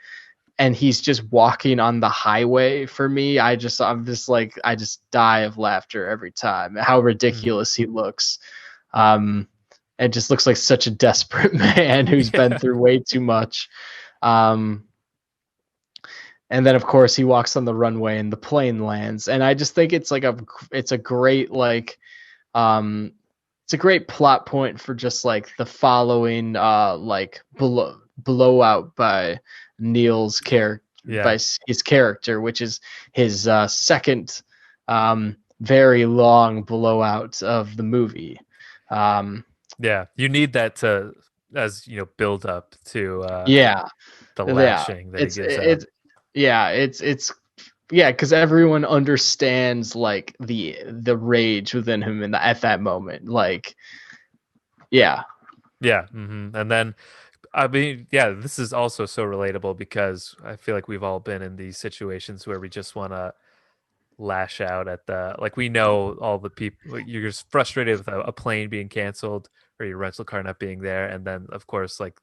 and he's just walking on the highway for me, I'm just like I just die of laughter every time. How mhm, ridiculous he looks. Um, and just looks like such a desperate man who's been yeah, through way too much. Um, and then of course he walks on the runway and the plane lands, and I just think it's a great um, it's a great plot point for just like the following like blowout by Neil's character yeah, by his character, which is his second very long blowout of the movie. Um, yeah. You need that to as build up to yeah, the yeah, lashing that he it's gives out. yeah, it's yeah, because everyone understands like the rage within him at that moment. Like, yeah, Yeah, and then I mean, yeah, this is also so relatable because I feel like we've all been in these situations where we just want to lash out at the like we know all the people you're just frustrated with a plane being canceled or your rental car not being there, and then of course like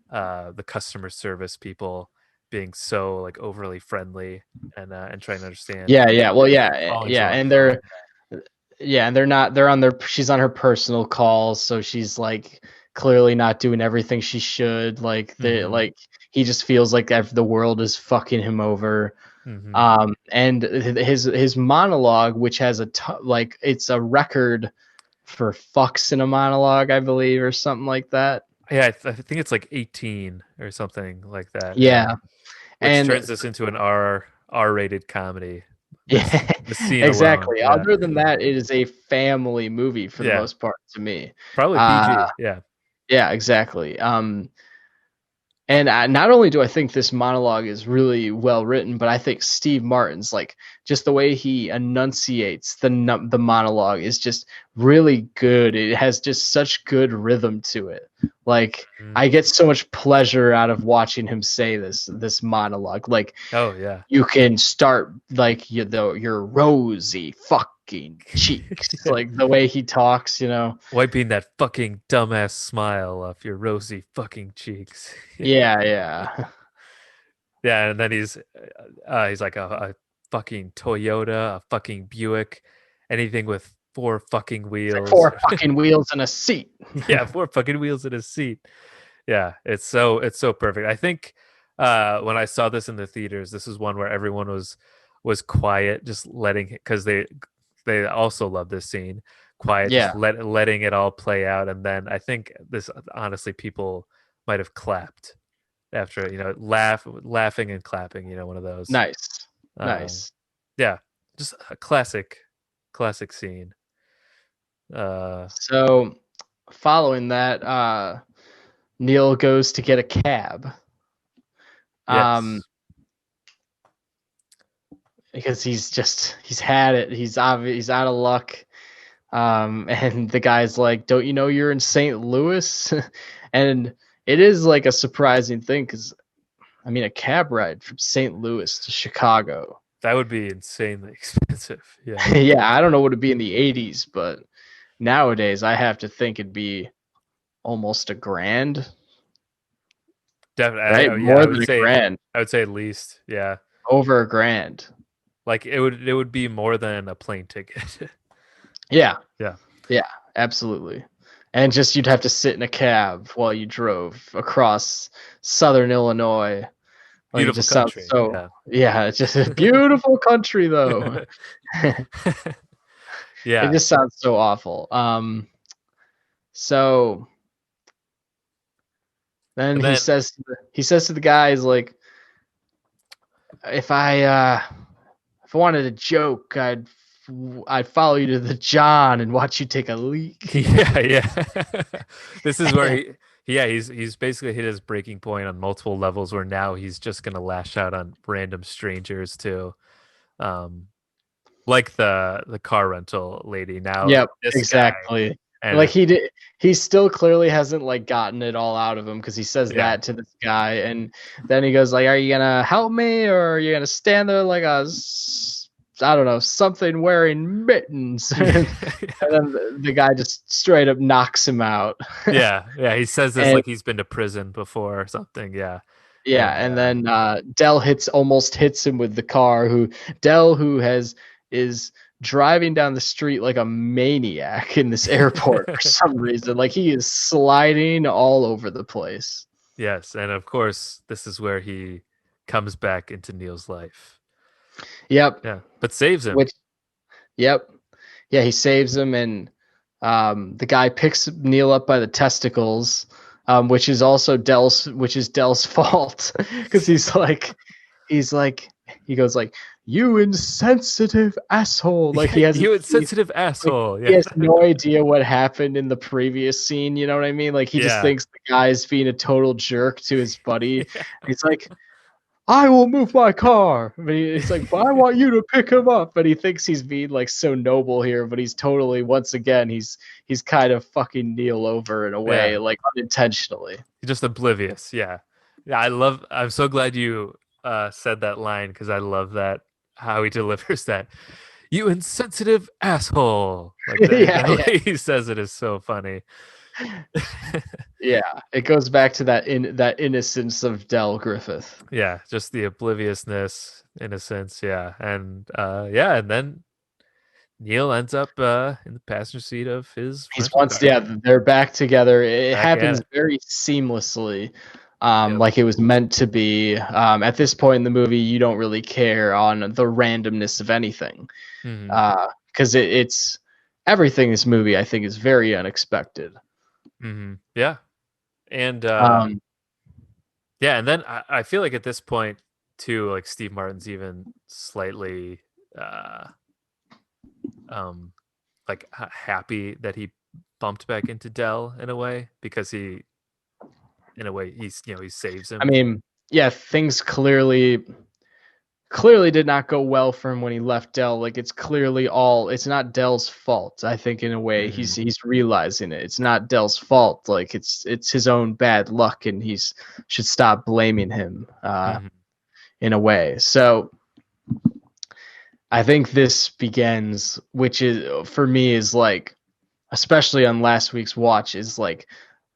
the customer service people being so like overly friendly and trying to understand yeah, yeah. Well, yeah, calling's the yeah, wrong and phone. they're not they're on their she's on her personal calls, so she's like clearly not doing everything she should. Like they Hmm. like he just feels like the world is fucking him over. Hmm. And his monologue, which has like it's a record for fucks in a monologue, I believe, or something like that. Yeah, I think it's like 18 or something like that. Yeah, Yeah, which and turns this into an R-rated comedy. This yeah, the scene alone. exactly. Yeah. Other than that, it is a family movie for the Yeah. most part to me. Probably Uh, PG. Yeah. yeah, exactly. And not only do I think this monologue is really well written, but I think Steve Martin's like just the way he enunciates the monologue is just really good. It has just such good rhythm to it. Like Mhm. I get so much pleasure out of watching him say this monologue. Like Oh yeah. you can start like your rosy fucking cheeks, Yeah. like the way he talks. Wiping that fucking dumbass smile off your rosy fucking cheeks. Yeah, yeah. Yeah, and then he's like a fucking Toyota, a fucking Buick, anything with four fucking It's like wheels. four fucking wheels and a seat. Yeah, four fucking wheels in a seat. Yeah, it's so perfect. I think when I saw this in the theaters, this is one where everyone was quiet, just letting because they also love this scene. Quiet, just Yeah. letting it all play out, and then I think this honestly people might have clapped after laughing and clapping. One of those. Nice. Um, Nice. yeah, just a classic scene. Uh, So following that, Neil goes to get a cab. Yes. Because he's had it. He's out of luck. And the guy's like, "Don't you know you're in St. Louis?" And it is like a surprising thing because I mean, a cab ride from St. Louis to Chicago. That would be insanely expensive. Yeah. Yeah, I don't know what it'd be in the 80s, but nowadays I have to think it'd be almost $1,000. Definitely. Right? Yeah, More than $1,000. I would say at least, yeah. Over $1,000. Like it would be more than a plane ticket. Yeah. Yeah. Yeah, absolutely. And just you'd have to sit in a cab while you drove across southern Illinois. Like it Beautiful just country. sounds so yeah, it's just a beautiful country though. Yeah. It just sounds so awful. So then he says to the guys like, if I wanted a joke, I'd follow you to the John and watch you take a leak. Yeah. This is where he's basically hit his breaking point on multiple levels where now he's just gonna lash out on random strangers too. Like the car rental lady. Now Yep, this exactly. guy, and Like he still clearly hasn't like gotten it all out of him because he says that to this guy, and then he goes like, "Are you gonna help me, or are you gonna stand there like I don't know, something wearing mittens?" And then the guy just straight up knocks him out. yeah. He says this like he's been to prison before or something. Yeah. Yeah, and then Dell almost hits him with the car. Who is driving down the street like a maniac in this airport for some reason. Like he is sliding all over the place. Yes, and of course this is where he comes back into Neil's life. Yep. Yeah, but saves him. Yep. Yeah, he saves him, and the guy picks Neil up by the testicles. Which is Dell's fault because he goes like, "You insensitive asshole!" Like he has you insensitive asshole. Like, he has no idea what happened in the previous scene. You know what I mean? Like he just thinks the guy's being a total jerk to his buddy. He's like, "I will move my car." But he's like, "But I want you to pick him up." But he thinks he's being like so noble here, but he's totally, once again, he's kind of fucking Neil over in a way, like unintentionally. He's just oblivious. Yeah. I'm so glad you said that line because I love that how he delivers that. You insensitive asshole. Like that, the way he says it is so funny. Yeah, it goes back to that innocence of Del Griffith. Yeah, just the obliviousness, innocence. Yeah, and and then Neil ends up in the passenger seat of his. They're back together. It happens very seamlessly, like it was meant to be. At this point in the movie, you don't really care on the randomness of anything, because it's everything in this movie, I think, is very unexpected. Mm-hmm. Yeah, and and then I feel like at this point too, like Steve Martin's even slightly like happy that he bumped back into Dell in a way because he saves him. I mean, yeah, things clearly did not go well for him when he left Dell. Like it's not Dell's fault. I think in a way he's realizing it. It's not Dell's fault. Like it's his own bad luck, and should stop blaming him in a way. So I think this begins, which is for me is like, especially on last week's watch, is like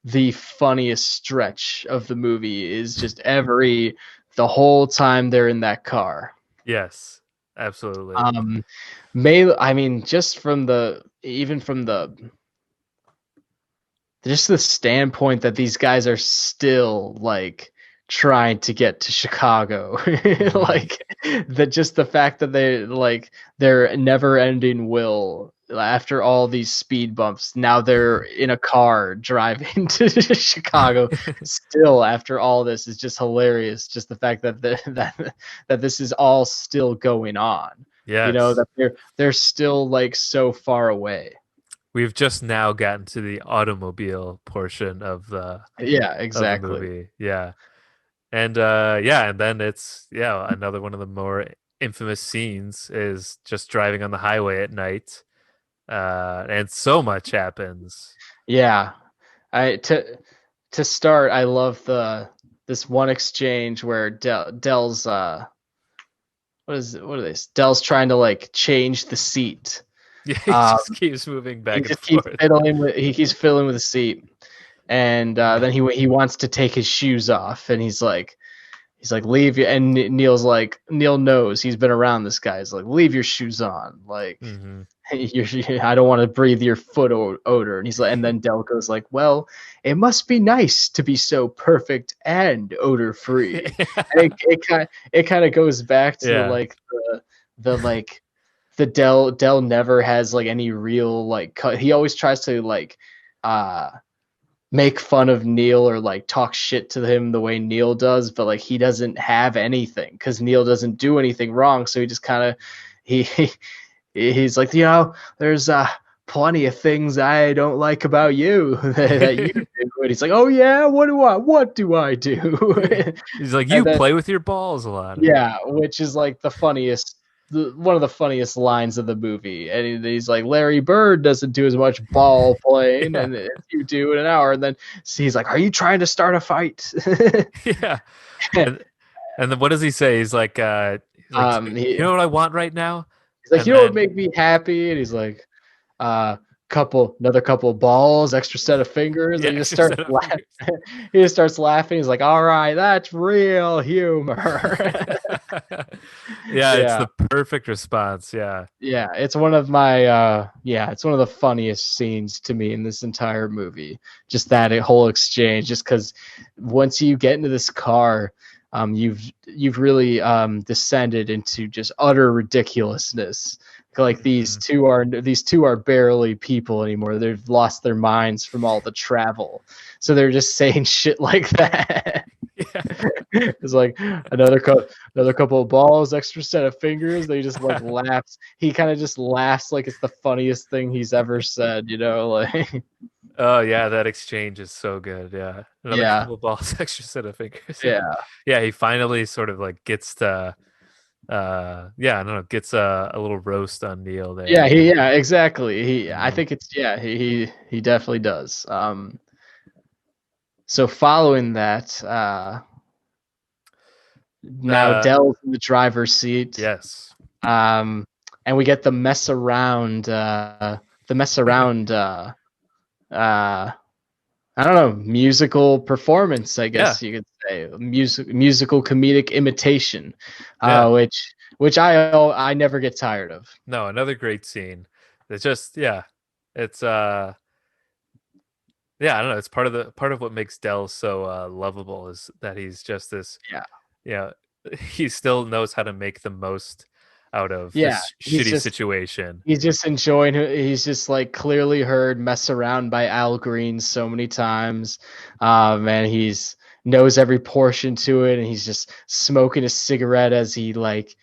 the funniest stretch of the movie is just the whole time they're in that car. Yes, absolutely. I mean, just from the standpoint that these guys are still like trying to get to Chicago, like the fact that their never-ending will after all these speed bumps. Now they're in a car driving to Chicago. Still, after all this, is just hilarious. Just the fact that that this is all still going on. Yes. You know, that they're still like so far away. we've just now gotten to the automobile portion Yeah, of the exactly. movie. Yeah. And yeah, and then it's another one of the more infamous scenes is just driving on the highway at night. And so much happens. Yeah, I to start, I love the this one exchange where Dell's what are they? Dell's trying to like change the seat. Yeah, he Um, just keeps moving he back and just keeps forth. fiddling with he keeps fiddling with the seat, and then he wants to take his shoes off, and he's like leave you, and Neil knows he's been around this guy. He's like leave your shoes on, like Hmm. I don't want to breathe your foot odor. And he's like, and then Del goes like, well, it must be nice to be so perfect and odor free. And it kind of goes back to Yeah. the like the Del never has like any real like he always tries to like uh make fun of Neil or like talk shit to him the way Neil does, but like he doesn't have anything because Neil doesn't do anything wrong. So he just kind of he he's like, there's plenty of things I don't like about you that you do. And he's like, oh yeah, what do I do? He's like, And you then play with your balls a lot. yeah, which is like the funniest. One of the funniest lines of the movie, and he's like, Larry Bird doesn't do as much ball playing, Yeah. and if you do in an hour, and then he's like, "Are you trying to start a fight?" Yeah. And and then what does he say? You He, know what I want right now? he's like, And "You know what would then make me happy?" And he's like, another couple of balls, extra set of fingers. yeah, And he just extra starts set of laughing. fingers. He just starts laughing. He's like, all right, that's real humor. Yeah, it's Yeah. the perfect response. Yeah. Yeah. It's one of my it's one of the funniest scenes to me in this entire movie. Just that whole exchange, just because once you get into this car, you've really descended into just utter ridiculousness. Like Mhm. these two are barely people anymore. They've lost their minds from all the travel, so they're just saying shit like that. Yeah. It's like another couple of balls, extra set of fingers. They just like laughs. He kind of just laughs like it's the funniest thing he's ever said. Like Oh yeah, that exchange is so good. Yeah. Another yeah, couple balls, extra set of fingers. Yeah. yeah, Yeah, he finally sort of like gets to yeah, I don't know, gets a little roast on Neil there. yeah, exactly. I Mhm. think it's he definitely does. So following that, now Uh Dell's in the driver's seat. yes. Um, and we get the mess around, uh, I don't know, musical performance, I Yeah. guess you could say, musical comedic imitation, Yeah. which I never get tired of. No, another great scene. It's just it's yeah, I don't know, it's part of what makes Dell so lovable is that he's just this Yeah, yeah, he still knows how to make the most out of yeah, this shitty situation. he's just enjoying it. He's just like clearly heard "Mess Around" by Al Green so many times, and he's knows every portion to it, and he's just smoking a cigarette as he like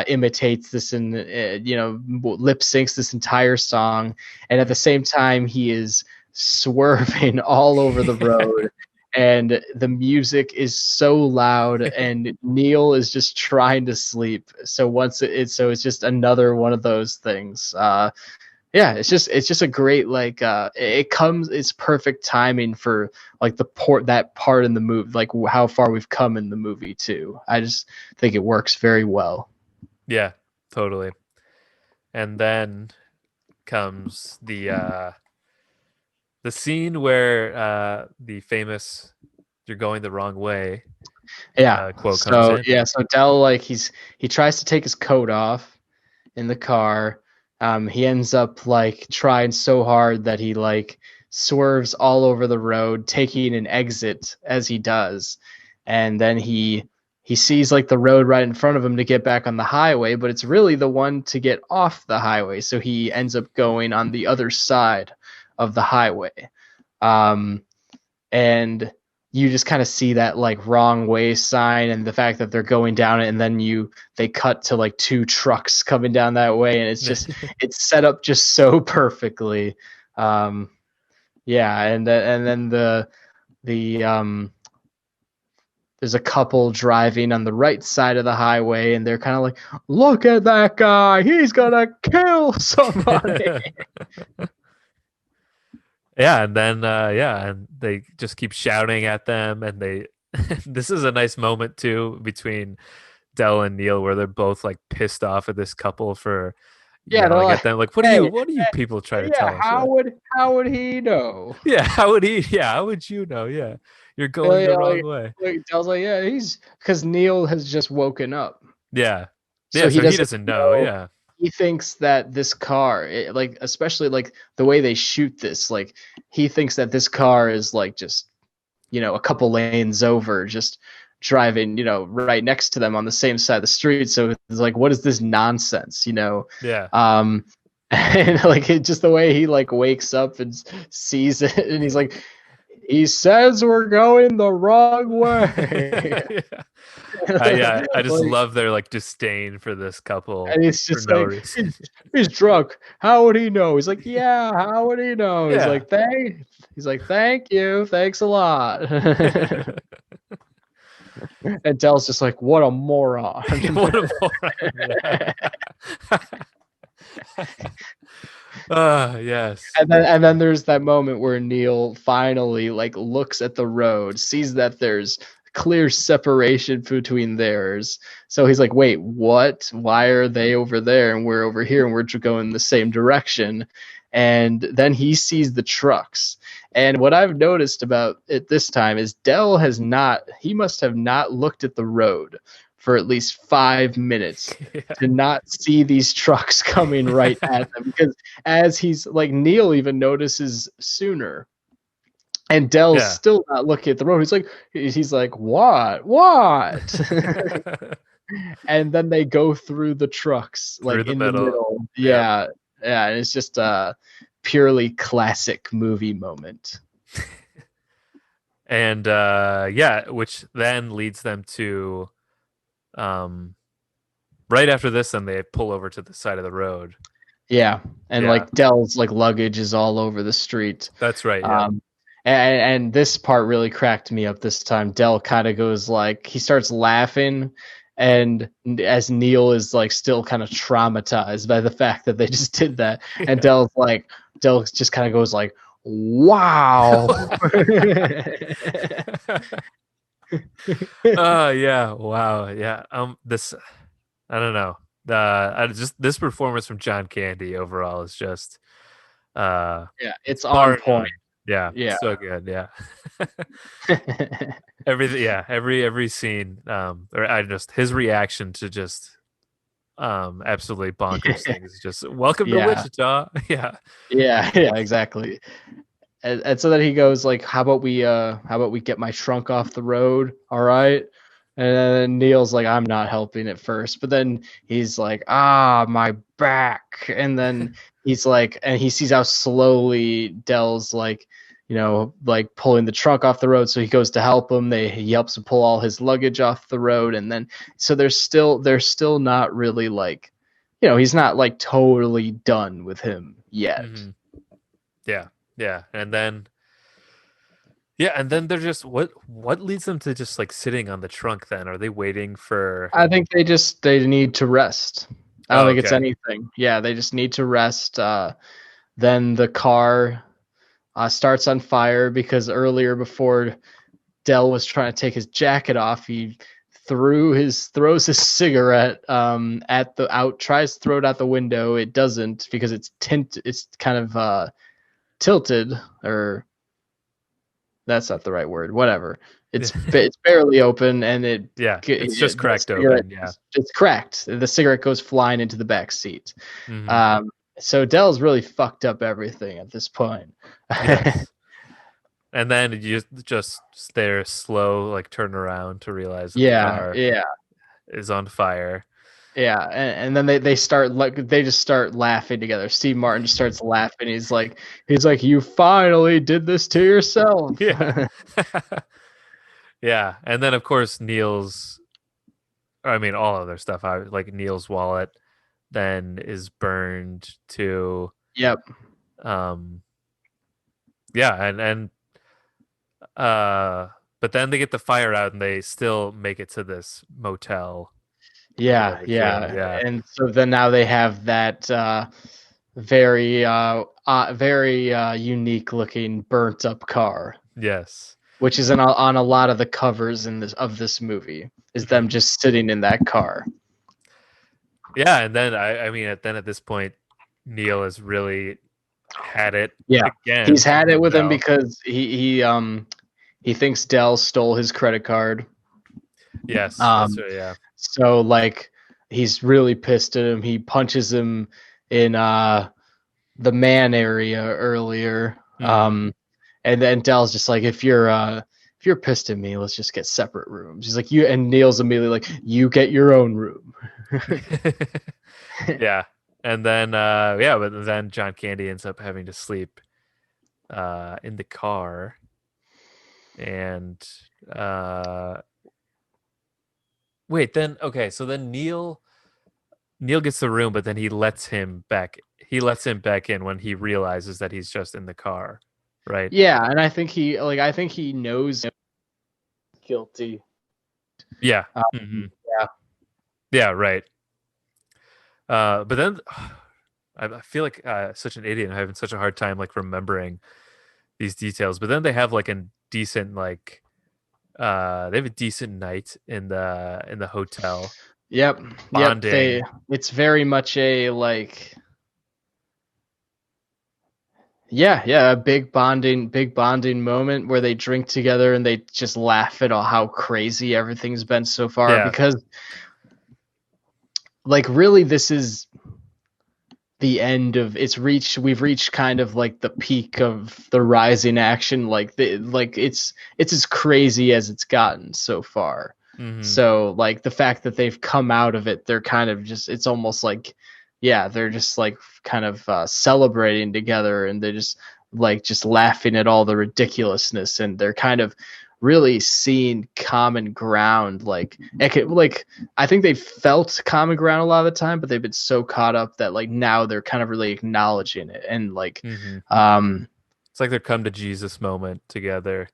imitates this and lip syncs this entire song, and at the same time he is swerving all over the road. And the music is so loud, and Neil is just trying to sleep. So it's just another one of those things. It's just a great it's perfect timing for like that part in the movie, like how far we've come in the movie too. I just think it works very well. Yeah, totally. And then comes the scene where the famous "you're going the wrong way" Yeah. quote comes in. So Dell like he tries to take his coat off in the car. He ends up like trying so hard that he like swerves all over the road, taking an exit as he does, and then he sees like the road right in front of him to get back on the highway, but it's really the one to get off the highway. So he ends up going on the other side of the highway. Um, and you just kind of see that like wrong way sign and the fact that they're going down it, and then they cut to like two trucks coming down that way, and it's set up just so perfectly. Um, yeah, and then the there's a couple driving on the right side of the highway, and they're kind of like, "Look at that guy! He's gonna kill somebody!" Yeah, and then and they just keep shouting at them, and they this is a nice moment too between Dell and Neil where they're both like pissed off at this couple for Yeah, they're yelling at like, them like "Hey, what do you people try to yeah, tell us? Yeah. how would he know?" Yeah, how would you know? Yeah. You're going the Yeah, wrong way. I was like, yeah, he's because Neil has just woken up, Yeah. Yeah, so he so he doesn't doesn't know. know. Yeah. He thinks that this car, like especially like the way they shoot this, like he thinks that this car is like just a couple lanes over, just driving right next to them on the same side of the street. So it's like, what is this nonsense? Yeah. And like just the way he like wakes up and sees it, and he's like, he says we're going the wrong way. Yeah. I just Like, love their like disdain for this couple and it's for just no like reason. he's drunk. How would he know? He's like, yeah. How would he know? He's Yeah. like, thank you, thanks a lot. And Dell's just like, what a moron. What a moron. Yeah. Yes. And then there's that moment where Neil finally like looks at the road, sees that there's clear separation between theirs. So he's like, wait, what? Why are they over there and we're over here and we're going the same direction? And then he sees the trucks. And what I've noticed about it this time is he must have not looked at the road for at least 5 minutes Yeah. to not see these trucks coming right at them, because as he's like, Neil even notices sooner, and Dell's Yeah. still not looking at the road. He's like, what? And then they go through the trucks Through like the in the middle. middle. Yep. Yeah, and it's just a purely classic movie moment. And which then leads them to um right after this, then they pull over to the side of the road. Yeah, and Yeah. like Dell's like luggage is all over the street. That's right. Yeah. Um, and this part really cracked me up this time. Dell kind of goes like, he starts laughing, and as Neil is like still kind of traumatized by the fact that they just did that, and Yeah. Dell just kind of goes like, wow. Yeah. Wow. Yeah. This I don't know. I just this performance from John Candy overall is just Yeah, it's it's on bar point. none. Yeah, Yeah. so good. Yeah. Everything. Yeah. Every scene. Or I just his reaction to just absolutely bonkers things is just welcome to Yeah. Wichita. Yeah. Yeah, exactly. And so then he goes like, how about we get my trunk off the road, all right? And then Neil's like, I'm not helping at first, but then he's like, my back. And then he's like, and he sees how slowly Dell's like, like pulling the trunk off the road, so he goes to help him. He helps him pull all his luggage off the road, and then so they're still not really like, he's not like totally done with him yet. Hmm. Yeah. Yeah. And then they're just what leads them to just like sitting on the trunk then? Are they waiting for I think they need to rest. I don't Oh, think it's okay. anything. Yeah, they just need to rest. Then the car starts on fire because earlier, before Dell was trying to take his jacket off, he throws his cigarette at the out tries to throw it out the window. It doesn't, because it's kind of tilted, or that's not the right word. Whatever. It's barely open, and Yeah, it's just the cracked cigarette open. Yeah. it's cracked. The cigarette goes flying into the back seat. Hmm. Um, so Dell's really fucked up everything at this point. Yes. And then you just stare slow, like turn around to realize that the Yeah, car yeah, is on fire. yeah. And then they just start laughing together. Steve Martin just starts laughing. He's like, you finally did this to yourself. Yeah. Yeah. And then of course I mean all other stuff. Like Neil's wallet then is burned too. Yep. Um yeah, and uh, but then they get the fire out and they still make it to this motel where Yeah, the kid, yeah. yeah, And so then now they have that very unique looking burnt up car, yes. which is on a lot of the covers in this movie, is them Mhm. just sitting in that car. Yeah, and then I mean, then at this point, Neil has really had it Yeah, he's again had it with with him Dell. because he thinks Dell stole his credit card. Yes, that's Um, right. Yeah. so like he's really pissed at him. He punches him in the man area earlier. Hmm. And then Dell's just like, if you're pissed at me, let's just get separate rooms. He's like, you, and Neil's immediately like, you get your own room. Yeah, and then yeah, but then John Candy ends up having to sleep in the car, and uh, wait, then okay, so then Neil gets the room, but then he lets him back. He lets him back in when he realizes that he's just in the car, right? Yeah, and I think he knows guilty. Yeah. Um, Hmm. yeah, Yeah. Right. But then I feel like such an idiot. I'm having such a hard time like remembering these details. But then they have like a decent like they have a decent night in the hotel yep, yep. bonding. It's very much a like, yeah, yeah, a big bonding moment where they drink together and they just laugh at all how crazy everything's been so far. Yeah. Because like really, this is the end of we've reached kind of like the peak of the rising action, like it's as crazy as it's gotten so far. Hmm. So like the fact that they've come out of it, they're kind of just, it's almost like, yeah, they're just like kind of celebrating together, and they're just laughing at all the ridiculousness, and they're kind of really seeing common ground. Like I think they felt common ground a lot of the time, but they've been so caught up that like now they're kind of really acknowledging it, and like Hmm. um It's like their come to Jesus moment together.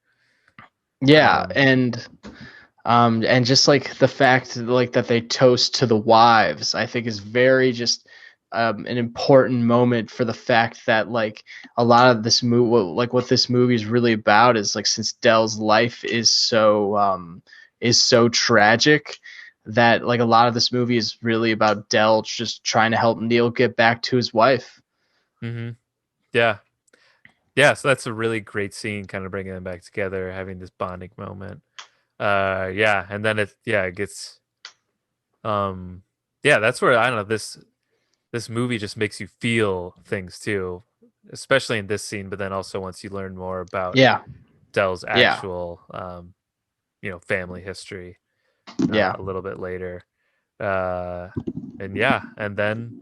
yeah, Um, and just like the fact like that they toast to the wives, I think is very just an important moment for the fact that like a lot of this movie, like what this movie is really about, is like since Dell's life is so tragic, that like a lot of this movie is really about Dell just trying to help Neil get back to his wife. hmm. Yeah. Yeah. So that's a really great scene, kind of bringing them back together, having this bonding moment. Yeah. And then it gets, um, yeah, that's where I don't know, this movie just makes you feel things too, especially in this scene, but then also once you learn more about Yeah, Dell's yeah, actual, family history yeah, a little bit later. Uh, and yeah, and then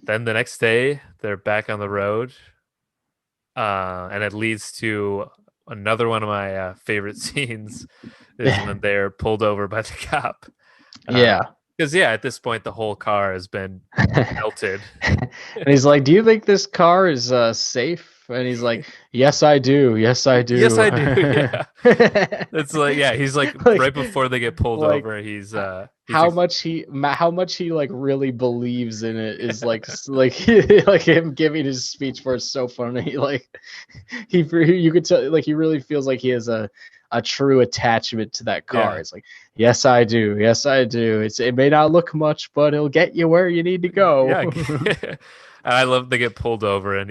the next day they're back on the road, and it leads to another one of my favorite scenes is when they're pulled over by the cop. yeah. Because yeah, at this point the whole car has been melted. And he's like, "Do you think this car is safe?" And he's like, "Yes, I do. Yes, I Yes, do." I do. Yeah, it's like yeah, he's like like, right before they get pulled like over. He's how much he like really believes in it is like like him giving his speech for it's so funny. Like you could tell like he really feels like he has a true attachment to that car. yeah, It's like, yes, I do. Yes, I do. It may not look much, but it'll get you where you need to go. yeah. I love they get pulled over and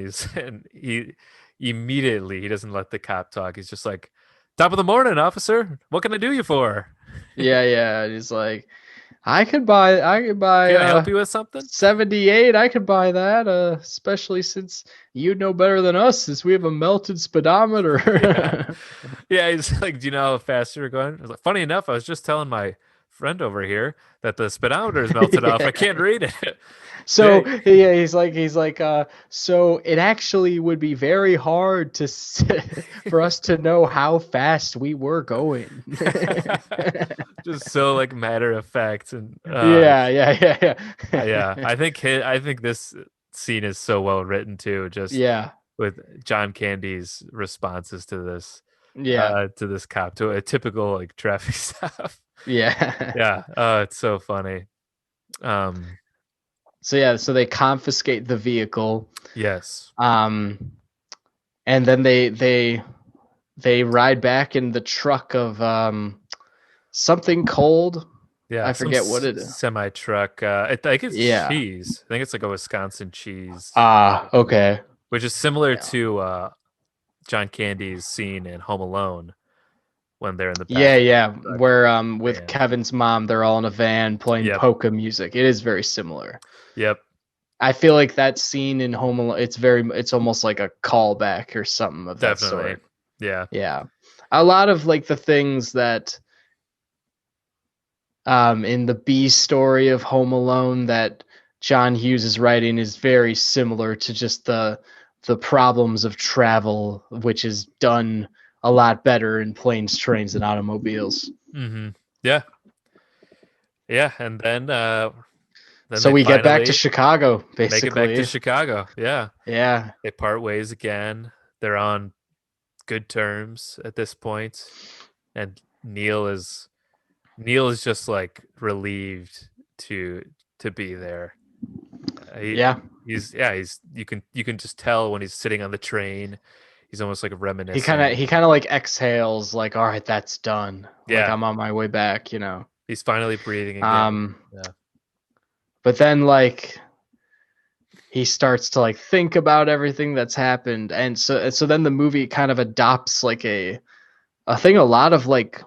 he immediately he doesn't let the cop talk. He's just like, "Top of the morning, officer. What can I do you for? Yeah, yeah. He's like, I could buy Can I help you with something?" 78. I could buy that, especially since you know better than us, since we have a melted Yeah, speedometer. yeah. He's like, "Do you know how fast you're going?" I was like, "Funny enough, I was just telling my friend over here that the speedometer is melted off. Yeah. I can't read it." So Yeah, yeah, so it actually would be very hard for us to know how fast we were going. just so like matter of fact and Yeah, yeah. yeah. I think this scene is so well written too. Just Yeah. with John Candy's responses Yeah. to this cop, to a typical like traffic stop. Yeah. Yeah, it's so funny. Um, So yeah, so they confiscate the vehicle. yes, Um and then they ride back in the truck of something cold. yeah, I some forget what it is. semi truck. I think it's Yeah. cheese. I think it's like a Wisconsin cheese, Ah, okay. which is similar Yeah. to John Candy's scene in Home Alone when they're in the Yeah, passenger yeah. truck Where with van. Kevin's mom, they're all in a van playing Yep, polka music. It is very similar. yep, I feel like that scene in Home Alone, it's almost like a callback or something of that definitely. sort. Yeah. Yeah. A lot of like the things that in the B story of Home Alone that John Hughes is writing is very similar to just the problems of travel, which is done a lot better in planes, trains, and automobiles. Mm-hmm. Yeah. Yeah, and then So they we get back to finally Chicago, make it back to basically. Chicago. Yeah. Yeah. They part ways again. They're on good terms at this point, and Neil is just like relieved to be there. He Yeah. he's yeah, he's you can just tell when he's sitting on the train, he's almost like He kind of reminiscing. he kind of like exhales like all right, that's done. Like Yeah, I'm on my way back. he's finally breathing again. Um Yeah. but then like he starts to like think about everything that's happened, and so then the movie kind of adopts like a thing a lot of like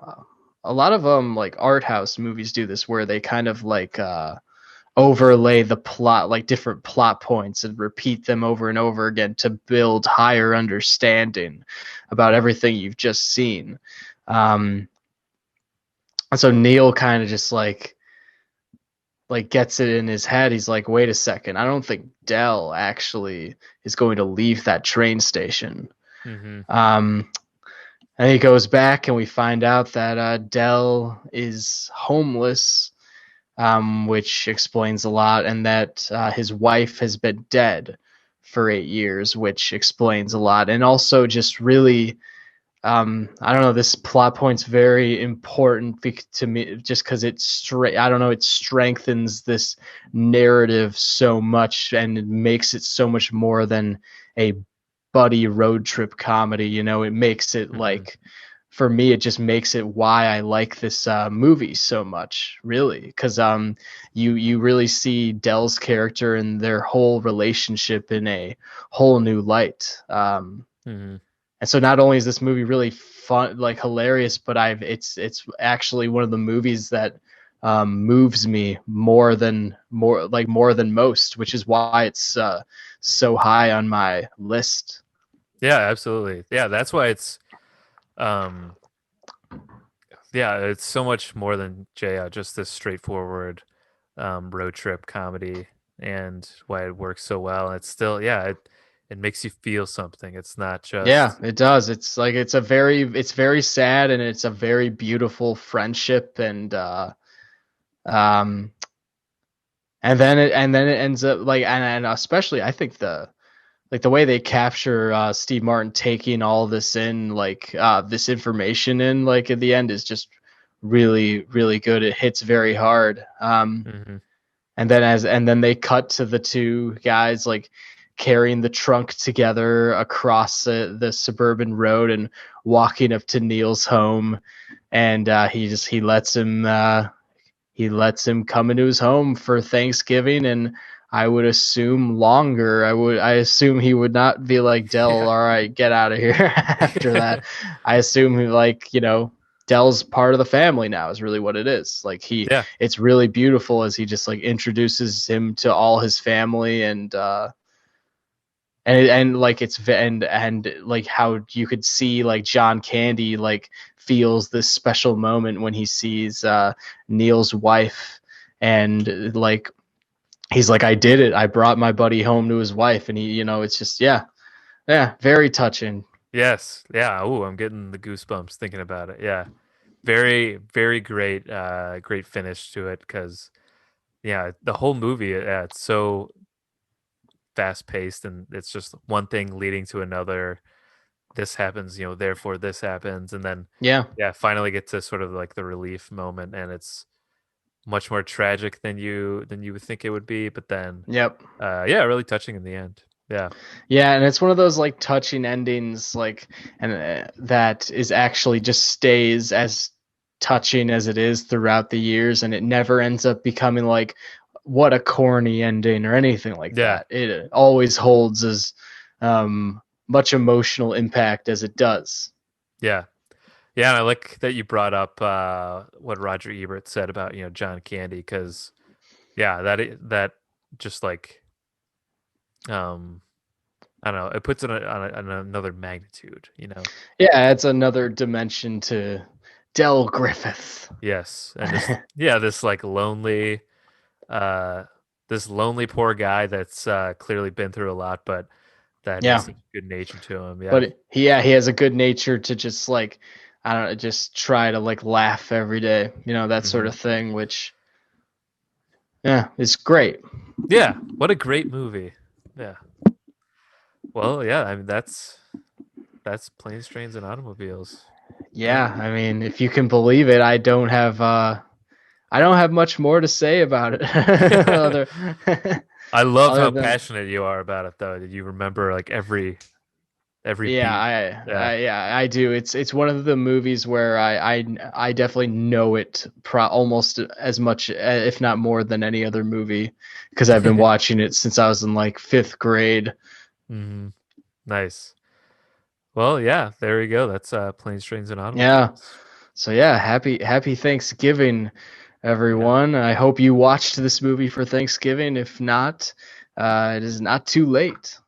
art house movies do this, where they kind of like overlay the plot, like different plot points, and repeat them over and over again to build higher understanding about everything you've just seen. And so Neil kind of just like gets it in his head. He's like, wait a second, I don't think Dell actually is going to leave that train station. Mm-hmm. Um, and he goes back, and we find out that Dell is homeless, which explains a lot, and that his wife has been dead for 8 years, which explains a lot, and also just really I don't know. This plot point's very important to me, just because I don't know. It strengthens this narrative so much, and it makes it so much more than a buddy road trip comedy. It makes it Mm-hmm. like, for me, it just makes it why I like this movie so much, really, because you really see Dell's character and their whole relationship in a whole new light. Mm-hmm. And so not only is this movie really fun, like hilarious, but it's actually one of the movies that moves me more than most, which is why it's so high on my list. Yeah, absolutely. Yeah, that's why it's um yeah, it's so much more than just this straightforward road trip comedy, and why it works so well. It's still, yeah, it makes you feel something. It's not Yeah, just it does. It's like it's very sad, and it's a very beautiful friendship, um and then it ends up like, and especially I think the way they capture Steve Martin taking all this in, like this information in, like at the end, is just really, really good. It hits very hard. mhm. And then they cut to the two guys like carrying the trunk together across the suburban road and walking up to Neil's home, and he lets him come into his home for Thanksgiving, and I would assume longer. I assume he would not be like, Dell, Yeah. all right, get out of here after that. I assume he, like, Dell's part of the family now is really what it is. Like, Yeah. it's really beautiful as he just like introduces him to all his family, and like and like how you could see like John Candy like feels this special moment when he sees Neil's wife, and like he's like, I did it, I brought my buddy home to his wife, and it's just, yeah, very touching. Yes. Yeah. Oh, I'm getting the goosebumps thinking about it. Yeah. Very, very great, great finish to it, because yeah, the whole movie, it's so fast paced, and it's just one thing leading to another. This happens, therefore this happens, and then Yeah. yeah, finally get to sort of like the relief moment, and it's much more tragic than you would think it would be, but then Yep. yeah, really touching in the end. Yeah. Yeah, and it's one of those like touching endings, like, and that is actually just stays as touching as it is throughout the years, and it never ends up becoming like what a corny ending or anything like Yeah. that. It always holds as much emotional impact as it does. Yeah. Yeah, and I like that you brought up what Roger Ebert said about, John Candy, because yeah, that just like um I don't know, it puts it on another magnitude. Yeah, it's another dimension to Del Griffith. Yes, and just yeah, uh this lonely poor guy that's clearly been through a lot, but that has Yeah, such good nature to him. Yeah. but he has a good nature to just like, I don't know, just try to like laugh every day, that sort Hmm. of thing, which yeah, is great. Yeah, what a great movie. Yeah. Well, yeah, I mean that's Planes, Trains, and Automobiles. Yeah, Done. I mean, if you can believe it, I don't have much more to say about it other I love other how than passionate you are about it, though. Did you remember like every yeah, beat? Yeah. I do. It's one of the movies where I definitely know it almost as much, if not more than any other movie, because I've been watching it since I was in like fifth grade. Hmm. Nice. Well, yeah, there we go. That's Planes, Trains, and Yeah. Automobiles. So yeah, happy Thanksgiving, Yeah. everyone. I hope you watched this movie for Thanksgiving. If not, it is not too late.